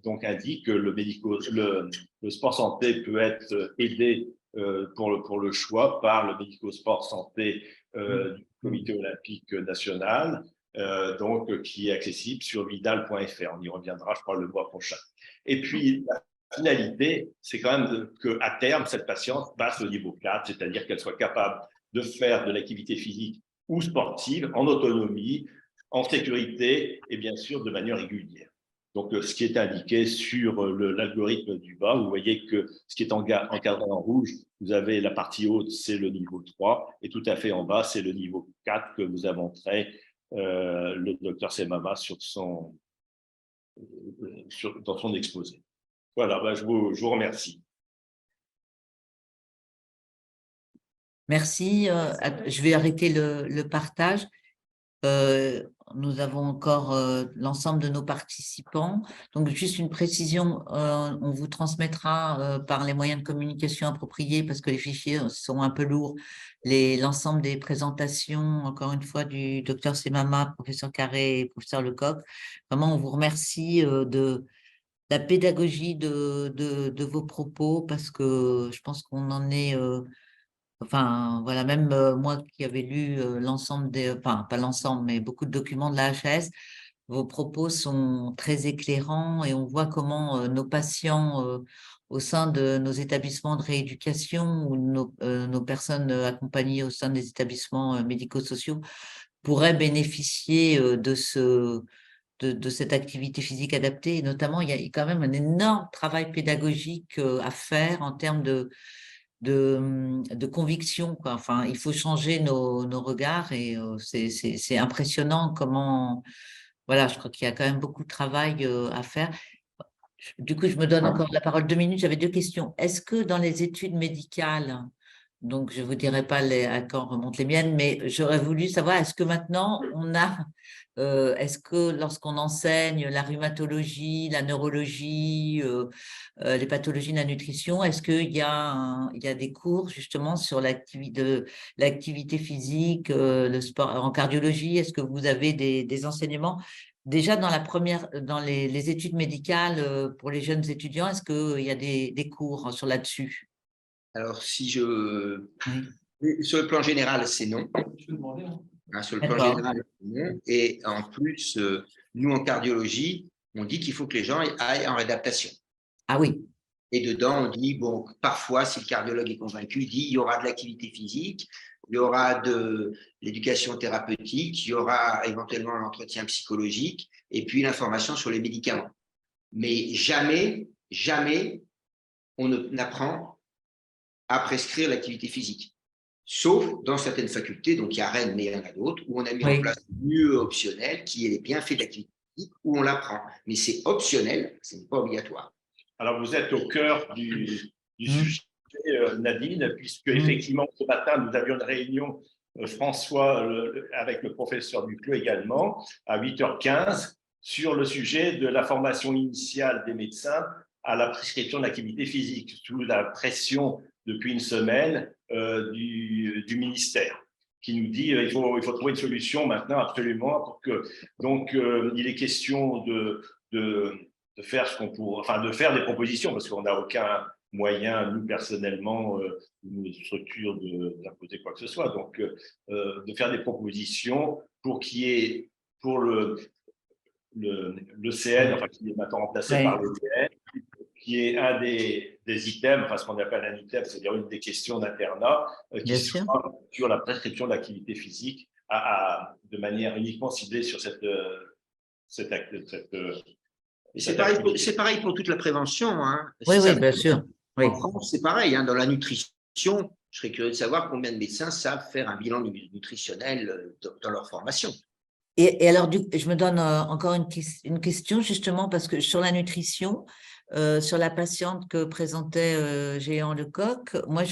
donc indique que le sport santé peut être aidé pour le choix par le médico-sport santé du Comité olympique national, donc qui est accessible sur vidal.fr. On y reviendra, je crois, le mois prochain. Et puis, la finalité, c'est quand même qu'à terme, cette patiente passe au niveau 4, c'est-à-dire qu'elle soit capable de faire de l'activité physique ou sportive en autonomie, en sécurité et bien sûr de manière régulière. Donc, ce qui est indiqué sur l'algorithme du bas, vous voyez que ce qui est encadré en rouge, vous avez la partie haute, c'est le niveau 3, et tout à fait en bas, c'est le niveau 4 que vous a montré le docteur Semama dans son exposé. Voilà, je vous remercie. Merci. Je vais arrêter le partage. Nous avons encore l'ensemble de nos participants. Donc, juste une précision, on vous transmettra par les moyens de communication appropriés parce que les fichiers sont un peu lourds. L'ensemble des présentations, encore une fois, du docteur Semama, professeur Carré et professeur Lecoq. Vraiment, on vous remercie de la pédagogie de vos propos parce que je pense qu'on en est… Enfin, voilà, même moi qui avais lu l'ensemble enfin, pas l'ensemble, mais beaucoup de documents de la HAS, vos propos sont très éclairants et on voit comment nos patients au sein de nos établissements de rééducation ou nos personnes accompagnées au sein des établissements médico-sociaux pourraient bénéficier de cette activité physique adaptée. Et notamment, il y a quand même un énorme travail pédagogique à faire en termes de conviction, quoi. Enfin, il faut changer nos regards et c'est impressionnant comment, voilà, je crois qu'il y a quand même beaucoup de travail à faire. Du coup, je me donne encore la parole 2 minutes. J'avais 2 questions. Est-ce que dans les études médicales, donc je ne vous dirai pas à quand remontent les miennes, mais j'aurais voulu savoir, est-ce que maintenant est-ce que lorsqu'on enseigne la rhumatologie, la neurologie, les pathologies de la nutrition, est-ce qu'il y a des cours justement sur l'activité physique, le sport en cardiologie? Est-ce que vous avez des enseignements? Déjà dans les études médicales pour les jeunes étudiants, est-ce qu'il y a des cours sur là-dessus? Alors, Oui. sur le plan général, c'est non. Je peux demander, hein. Sur le plan D'accord. général, c'est non. Et en plus, nous, en cardiologie, on dit qu'il faut que les gens aillent en réadaptation. Ah oui, Et dedans, on dit, bon, parfois, si le cardiologue est convaincu, il dit il y aura de l'activité physique, il y aura de l'éducation thérapeutique, il y aura éventuellement l'entretien psychologique et puis l'information sur les médicaments. Mais jamais, jamais, on n'apprend à prescrire l'activité physique. Sauf dans certaines facultés, donc il y a Rennes, mais il y en a d'autres, où on a mis Oui. en place une UE optionnelle qui est les bienfaits de l'activité physique, où on l'apprend. Mais c'est optionnel, ce n'est pas obligatoire. Alors, vous êtes au cœur du sujet, Nadine, puisque effectivement, ce matin, nous avions une réunion, François, avec le professeur Duclos également, à 8h15, sur le sujet de la formation initiale des médecins à la prescription de l'activité physique, sous la pression depuis une semaine du ministère, qui nous dit il faut trouver une solution maintenant absolument pour que. Donc, il est question de faire ce qu'on pourrait, enfin de faire des propositions, parce qu'on n'a aucun moyen, nous personnellement, une structure d'imposer quoi que ce soit. Donc, de faire des propositions pour qu'il y ait, pour l'ECN, enfin qui est maintenant remplacé par l'ECN, qui est un des items, enfin ce qu'on appelle un item, c'est-à-dire une des questions d'internat, qui soit sur la prescription de l'activité physique de manière uniquement ciblée sur cette c'est pareil pour toute la prévention. Hein. Oui, bien sûr. Oui. En France, c'est pareil. Hein. Dans la nutrition, je serais curieux de savoir combien de médecins savent faire un bilan nutritionnel dans leur formation. Et alors, je me donne encore une question, justement, parce que sur la nutrition, sur la patiente que présentait Géant Lecoq, moi,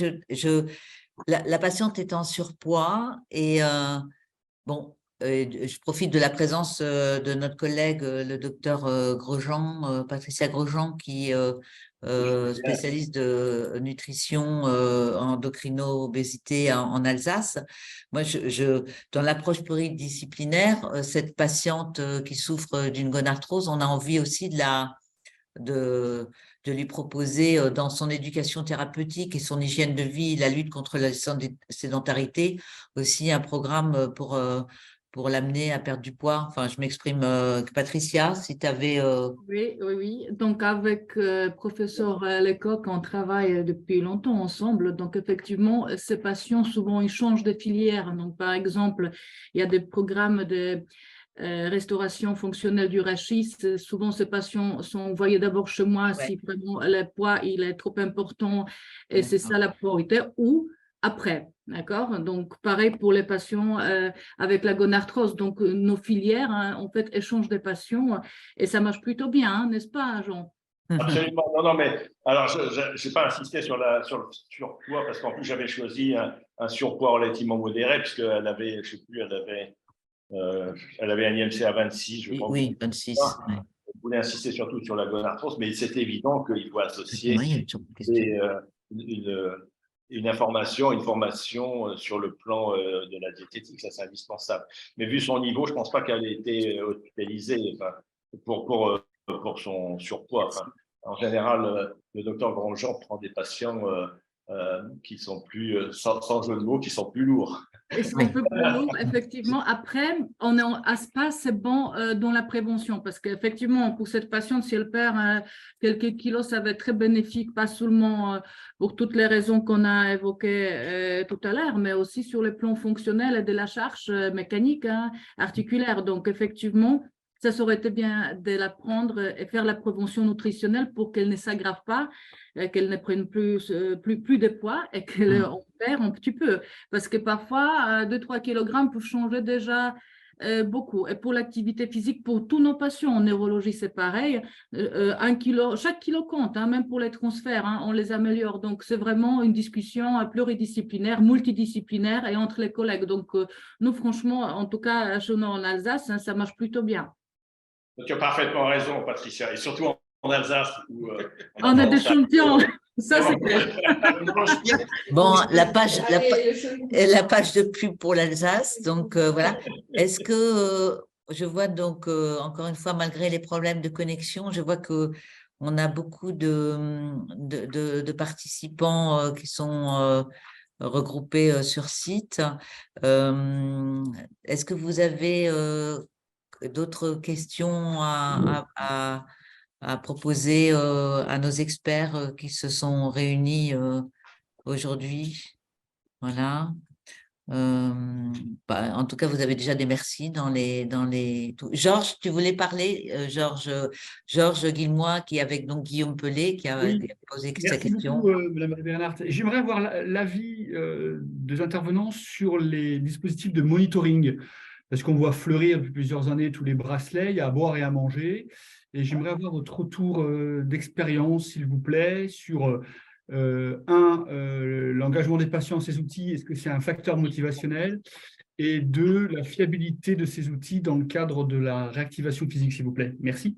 la patiente est en surpoids et bon, je profite de la présence de notre collègue, le docteur Grosjean, Patricia Grosjean, qui est spécialiste de nutrition endocrino-obésité en Alsace. Moi, dans l'approche pluridisciplinaire, cette patiente qui souffre d'une gonarthrose, on a envie aussi de lui proposer dans son éducation thérapeutique et son hygiène de vie, la lutte contre la sédentarité, aussi un programme pour l'amener à perdre du poids. Enfin, je m'exprime, Patricia, si tu avais… Oui. Donc, avec professeur Lecoq, on travaille depuis longtemps ensemble. Donc, effectivement, ces patients, souvent, ils changent de filière. Donc, par exemple, il y a des programmes de restauration fonctionnelle du rachis. Souvent, ces patients sont envoyés d'abord chez moi si vraiment le poids il est trop important et c'est ça la priorité, ou après. D'accord? Donc, pareil pour les patients avec la gonarthrose. Donc, nos filières, hein, en fait, échangent des patients et ça marche plutôt bien, hein, n'est-ce pas, Jean? Absolument. Non, mais alors, je n'ai pas insisté sur le surpoids parce qu'en plus, j'avais choisi un surpoids relativement modéré puisqu'elle avait, je ne sais plus, elle avait un IMC à 26, je pense. Oui, 26. Je voulais insister surtout sur la gonarthrose, mais c'est évident qu'il faut associer une information, une formation sur le plan de la diététique, ça c'est indispensable. Mais vu son niveau, je ne pense pas qu'elle ait été hospitalisée pour son surpoids. Enfin, en général, le docteur Grandjean prend des patients qui sont plus, sans jeu de mots, qui sont plus lourds. Et c'est un peu plus lourd, effectivement. Après, on est à ce pas, c'est bon dans la prévention, parce qu'effectivement, pour cette patiente, si elle perd quelques kilos, ça va être très bénéfique, pas seulement pour toutes les raisons qu'on a évoquées tout à l'heure, mais aussi sur le plan fonctionnel et de la charge mécanique, hein, articulaire. Donc, effectivement, ça aurait été bien de la prendre et faire la prévention nutritionnelle pour qu'elle ne s'aggrave pas, qu'elle ne prenne plus de poids et qu'elle en perd un petit peu. Parce que parfois, 2-3 kilogrammes peuvent changer déjà beaucoup. Et pour l'activité physique, pour tous nos patients en neurologie, c'est pareil. 1 kilo, chaque kilo compte, hein, même pour les transferts, hein, on les améliore. Donc, c'est vraiment une discussion pluridisciplinaire, multidisciplinaire et entre les collègues. Donc, nous, franchement, en tout cas, chez nous en Alsace, hein, ça marche plutôt bien. Tu as parfaitement raison, Patricia, et surtout en Alsace où on a des champions. Ça, c'est clair. Bon, la page de pub pour l'Alsace, donc voilà. Est-ce que je vois donc encore une fois, malgré les problèmes de connexion, je vois que on a beaucoup de participants qui sont regroupés sur site. Est-ce que vous avez d'autres questions à proposer à nos experts qui se sont réunis aujourd'hui? Voilà. En tout cas, vous avez déjà des merci dans les Georges, tu voulais parler, Georges Guilmois, qui est avec donc Guillaume Pelé, qui a posé sa Merci question. beaucoup, Madame Bernhardt. J'aimerais avoir l'avis des intervenants sur les dispositifs de monitoring, parce qu'on voit fleurir depuis plusieurs années tous les bracelets, il y a à boire et à manger, et j'aimerais avoir votre retour d'expérience, s'il vous plaît, sur l'engagement des patients à ces outils, est-ce que c'est un facteur motivationnel? Et 2, la fiabilité de ces outils dans le cadre de la réactivation physique, s'il vous plaît. Merci.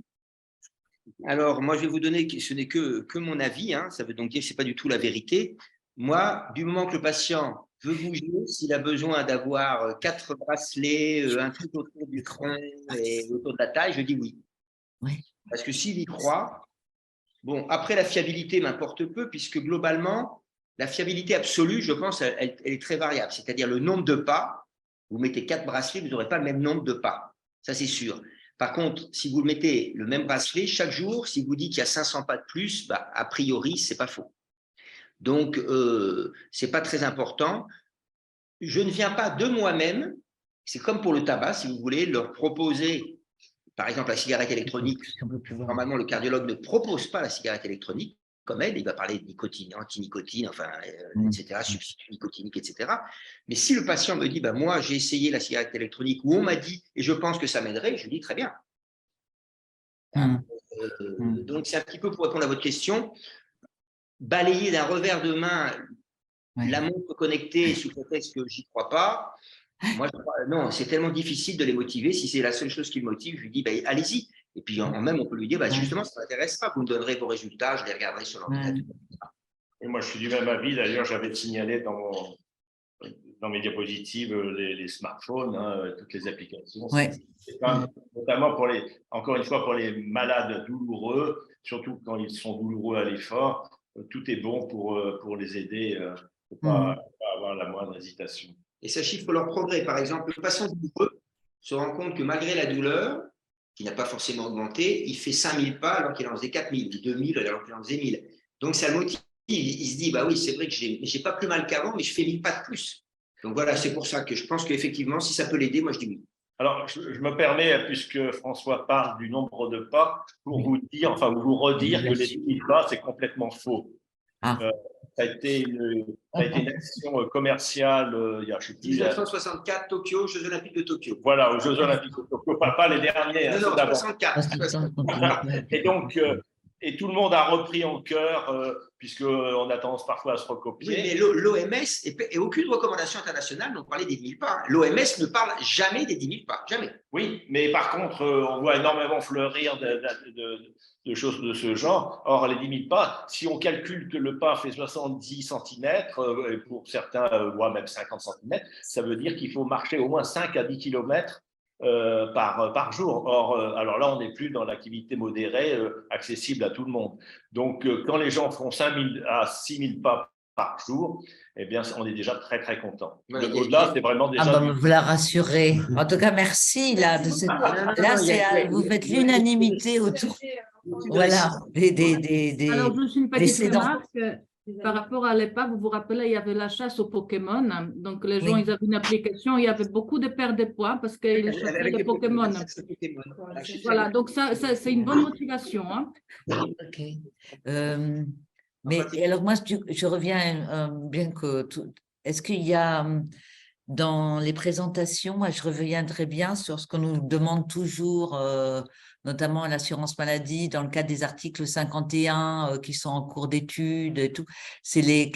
Alors, moi, je vais vous donner, ce n'est que mon avis, hein, ça veut donc dire que ce n'est pas du tout la vérité. Moi, du moment que le patient veut bouger, s'il a besoin d'avoir 4 bracelets, un truc autour du front et autour de la taille, je dis oui. Oui. Parce que s'il y croit, bon, après la fiabilité m'importe peu, puisque globalement, la fiabilité absolue, je pense, elle est très variable. C'est-à-dire le nombre de pas, vous mettez 4 bracelets, vous n'aurez pas le même nombre de pas. Ça, c'est sûr. Par contre, si vous mettez le même bracelet, chaque jour, si vous dites qu'il y a 500 pas de plus, bah, a priori, ce n'est pas faux. Donc, ce n'est pas très important. Je ne viens pas de moi-même, c'est comme pour le tabac, si vous voulez, leur proposer, par exemple, la cigarette électronique. Normalement, le cardiologue ne propose pas la cigarette électronique comme elle, il va parler de nicotine, anti-nicotine, enfin, etc., substitut nicotinique, etc. Mais si le patient me dit, bah, moi, j'ai essayé la cigarette électronique, ou on m'a dit, et je pense que ça m'aiderait, je lui dis très bien. Donc, c'est un petit peu pour répondre à votre question. Balayer d'un revers de main la montre connectée sous prétexte que j'y crois pas, moi, non, c'est tellement difficile de les motiver. Si c'est la seule chose qui le motive, je lui dis, bah, allez-y. Et puis, même, on peut lui dire, bah, justement, ça ne m'intéresse pas, vous me donnerez vos résultats, je les regarderai sur l'ordinateur. Et moi, je suis du même avis. D'ailleurs, j'avais signalé dans mes diapositives les smartphones, hein, toutes les applications. Notamment encore une fois, pour les malades douloureux, surtout quand ils sont douloureux à l'effort, tout est bon pour les aider, pour ne pas avoir la moindre hésitation. Et ça chiffre leur progrès. Par exemple, le patient douloureux se rend compte que malgré la douleur, qui n'a pas forcément augmenté, il fait 5000 pas alors qu'il en faisait 4000, ou 2000 alors qu'il en faisait 1000. Donc, ça le motive. Il se dit, bah oui, c'est vrai que j'ai pas plus mal qu'avant, mais je fais 1000 pas de plus. Donc voilà, c'est pour ça que je pense qu'effectivement, si ça peut l'aider, moi je dis oui. Alors, je me permets, puisque François parle du nombre de pas, pour vous dire, enfin, vous redire que les 10 000 pas, c'est complètement faux. Ça a été une action commerciale il y a, je sais plus, 1964, Tokyo, Jeux Olympiques de Tokyo. Voilà, aux Jeux Olympiques de Tokyo, pas les derniers. Non, 64. Et donc, et tout le monde a repris en cœur, puisqu'on a tendance parfois à se recopier. Oui, mais l'OMS, et aucune recommandation internationale n'ont parlé des 10 000 pas. L'OMS ne parle jamais des 10 000 pas, jamais. Oui, mais par contre, on voit énormément fleurir de choses de ce genre. Or, les 10 000 pas, si on calcule que le pas fait 70 cm, pour certains, voire même 50 cm, ça veut dire qu'il faut marcher au moins 5 à 10 km par jour. Or, alors là, on n'est plus dans l'activité modérée accessible à tout le monde. Donc, quand les gens font 5 000 à 6 000 pas par jour, eh bien, on est déjà très, très content. Au-delà, c'est vraiment déjà… vous la rassurez. En tout cas, merci. Là, vous faites l'unanimité autour… Voilà, Alors, juste une petite remarque. Par rapport à l'époque, vous vous rappelez, il y avait la chasse aux Pokémon. Donc, les gens, ils avaient une application, il y avait beaucoup de pertes de poids parce qu'ils chassaient les Pokémon. Voilà, donc ça c'est une bonne motivation. Hein. Ok. Mais alors, moi, je reviens, bien que… Est-ce qu'il y a… dans les présentations, moi, je reviendrai bien sur ce qu'on nous demande toujours, notamment à l'assurance maladie, dans le cadre des articles 51 qui sont en cours d'étude et tout. C'est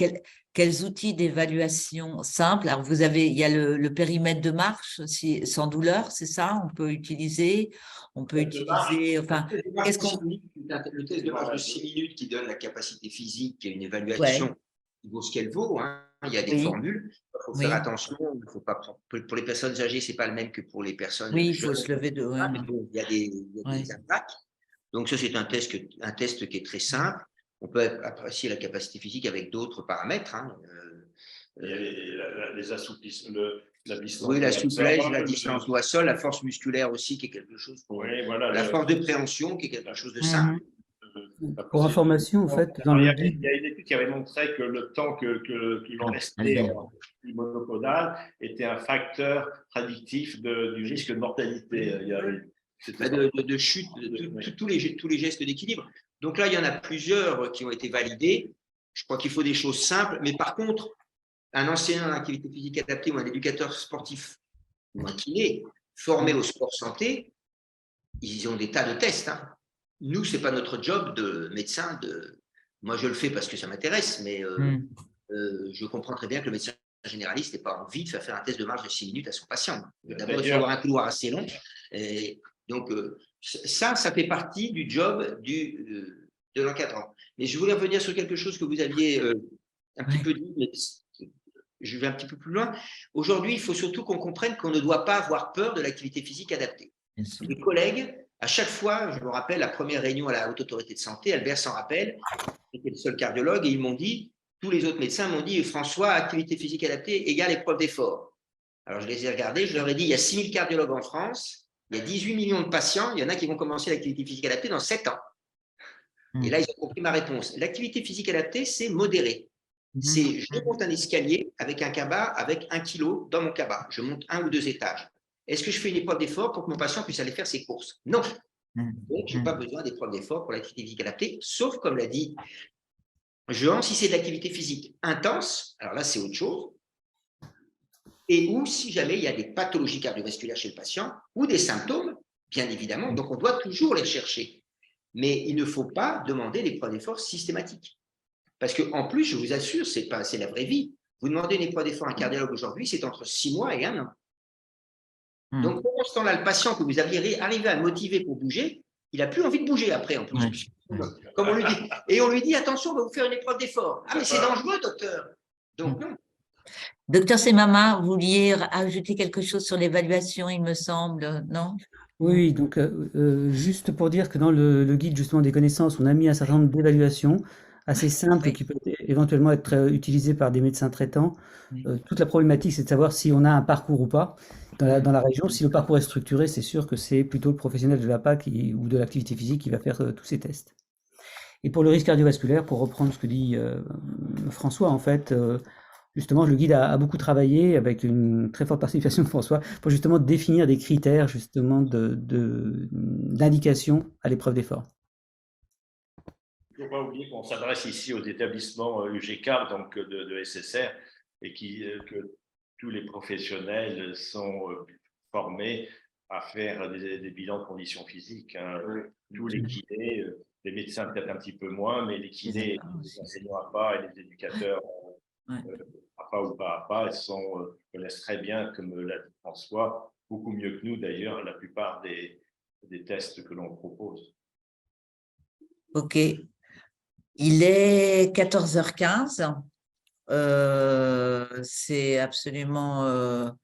quels outils d'évaluation simples. Alors, il y a le périmètre de marche sans douleur, c'est ça? On peut utiliser. On peut utiliser. Enfin, qu'est-ce qu'on. Le test de marche de 6 minutes qui donne la capacité physique et une Ouais. évaluation qui vaut ce qu'elle vaut. Hein. Il y a des Oui. formules. Il faut faire attention. Il faut pas prendre. Pour les personnes âgées, c'est pas le même que pour les personnes Oui, il jeunes. faut se lever de. Ouais, Mais bon, il y a des attaques. Donc ça, c'est un test qui est très simple. On peut apprécier la capacité physique avec d'autres paramètres. Hein. Il y a les assouplissements, la distance. Oui, la souplesse, la distance doigt-sol, la force musculaire aussi, qui est quelque chose. Oui, voilà, la force de préhension, qui est quelque chose de simple. Pour information, en fait, dans le guide. Il y a une étude qui avait montré que le temps que l'on restait en monopodal était un facteur prédictif du risque de mortalité. Il y avait, de chute, tous les gestes d'équilibre. Donc là, il y en a plusieurs qui ont été validés. Je crois qu'il faut des choses simples, mais par contre, un enseignant en activité physique adaptée ou un éducateur sportif ou un kiné formé au sport santé, ils ont des tas de tests. Hein. Nous, ce n'est pas notre job de médecin. Moi, je le fais parce que ça m'intéresse, mais je comprends très bien que le médecin généraliste n'ait pas envie de faire un test de marche de 6 minutes à son patient. D'abord, il faut avoir un couloir assez long. Et donc, ça fait partie du job de l'encadrant. Mais je voulais revenir sur quelque chose que vous aviez un petit peu dit, mais je vais un petit peu plus loin. Aujourd'hui, il faut surtout qu'on comprenne qu'on ne doit pas avoir peur de l'activité physique adaptée. Les collègues, à chaque fois, je me rappelle la première réunion à la Haute Autorité de Santé, Albert s'en rappelle, j'étais le seul cardiologue, et ils m'ont dit, tous les autres médecins m'ont dit, François, activité physique adaptée égale épreuve d'effort. Alors je les ai regardés, je leur ai dit, il y a 6 000 cardiologues en France, il y a 18 millions de patients, il y en a qui vont commencer l'activité physique adaptée dans 7 ans. Et là, ils ont compris ma réponse. L'activité physique adaptée, c'est modéré. C'est je monte un escalier avec un cabas, avec 1 kilo dans mon cabas. Je monte 1 ou 2 étages. Est-ce que je fais une épreuve d'effort pour que mon patient puisse aller faire ses courses? Non. Donc, je n'ai pas besoin d'épreuve d'effort pour l'activité physique adaptée, sauf, comme l'a dit Jean, si c'est de l'activité physique intense, alors là, c'est autre chose. Et ou si jamais il y a des pathologies cardiovasculaires chez le patient ou des symptômes, bien évidemment. Donc, on doit toujours les chercher. Mais il ne faut pas demander l'épreuve d'effort systématique. Parce qu'en plus, je vous assure, c'est la vraie vie. Vous demandez une épreuve d'effort à un cardiologue aujourd'hui, c'est entre 6 mois et 1 an. Donc, pendant ce temps-là, le patient que vous aviez arrivé à motiver pour bouger, il n'a plus envie de bouger après, en plus. Comme on lui dit. Et on lui dit, attention, on va vous faire une épreuve d'effort. Ah, mais c'est dangereux, docteur. Donc, non. Docteur Semama, vous vouliez ajouter quelque chose sur l'évaluation, il me semble, non? Oui, donc juste pour dire que dans le guide justement des connaissances, on a mis un certain nombre d'évaluations assez simples qui peuvent éventuellement être utilisées par des médecins traitants. Toute la problématique, c'est de savoir si on a un parcours ou pas dans la région. Si le parcours est structuré, c'est sûr que c'est plutôt le professionnel de l'APA ou de l'activité physique qui va faire tous ces tests. Et pour le risque cardiovasculaire, pour reprendre ce que dit François, en fait, justement, le guide a beaucoup travaillé avec une très forte participation de François pour justement définir des critères justement d'indication à l'épreuve d'effort. Il ne faut pas oublier qu'on s'adresse ici aux établissements UGCAR, donc de SSR, et que tous les professionnels sont formés à faire des bilans de conditions physiques. Hein. Tous les kinés, les médecins peut-être un petit peu moins, mais les kinés, les enseignants APA et les éducateurs APA ou pas APA, connaissent très bien, comme l'a dit François, beaucoup mieux que nous d'ailleurs, la plupart des tests que l'on propose. Ok. Il est 14h15. C'est absolument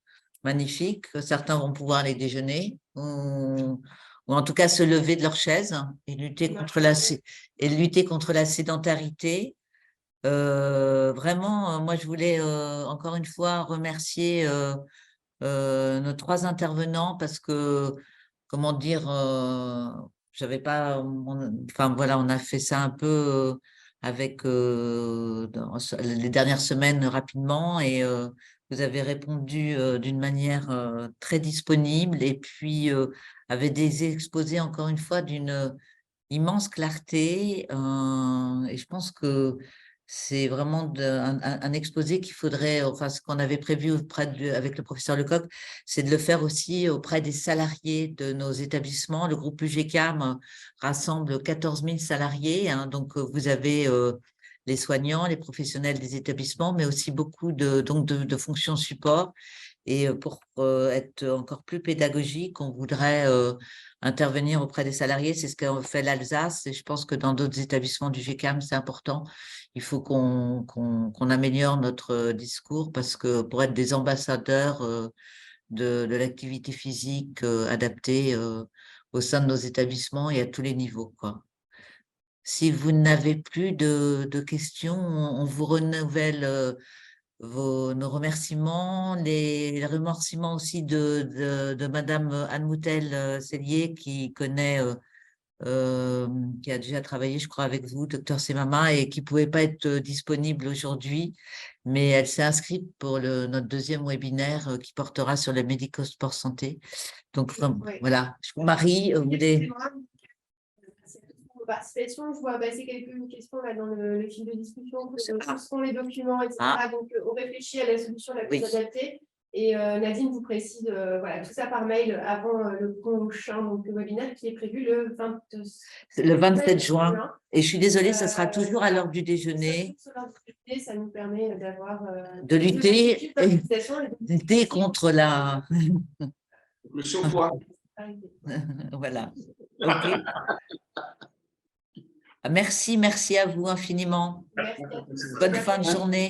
magnifique. Certains vont pouvoir aller déjeuner ou en tout cas se lever de leur chaise et lutter contre la sédentarité. Vraiment, moi, je voulais encore une fois remercier nos 3 intervenants parce que, comment dire, j'avais pas, enfin voilà, on a fait ça un peu avec dans les dernières semaines rapidement et vous avez répondu d'une manière très disponible et puis avez des exposés encore une fois d'une immense clarté et je pense que C'est vraiment un exposé qu'il faudrait, enfin ce qu'on avait prévu avec le professeur Lecoq, c'est de le faire aussi auprès des salariés de nos établissements. Le groupe UGCAM rassemble 14 000 salariés, hein, donc vous avez les soignants, les professionnels des établissements, mais aussi beaucoup de fonctions support. Et pour être encore plus pédagogique, on voudrait intervenir auprès des salariés. C'est ce qu'a fait l'Alsace et je pense que dans d'autres établissements du GCAM, c'est important. Il faut qu'on améliore notre discours parce que pour être des ambassadeurs de l'activité physique adaptée au sein de nos établissements et à tous les niveaux, quoi. Si vous n'avez plus de questions, on vous renouvelle nos remerciements, les remerciements aussi de Madame Anne Moutel-Sellier qui connaît, qui a déjà travaillé, je crois, avec vous, docteur Semama, et qui ne pouvait pas être disponible aujourd'hui, mais elle s'est inscrite pour notre deuxième webinaire qui portera sur le médico-sport santé. Donc, voilà, Marie, vous voulez… Participation, je vois passer quelques questions là, dans le fil de discussion, où sont les documents, etc. Donc, on réfléchit à la solution la plus adaptée. Et Nadine vous précise voilà, tout ça par mail avant le prochain donc, le webinaire qui est prévu le 27 juin. Et je suis désolée, ça sera toujours à l'heure du déjeuner. Ça nous permet d'avoir… de lutter contre la… Le surpoids. Voilà. OK. Merci à vous infiniment. Merci. Bonne fin de journée.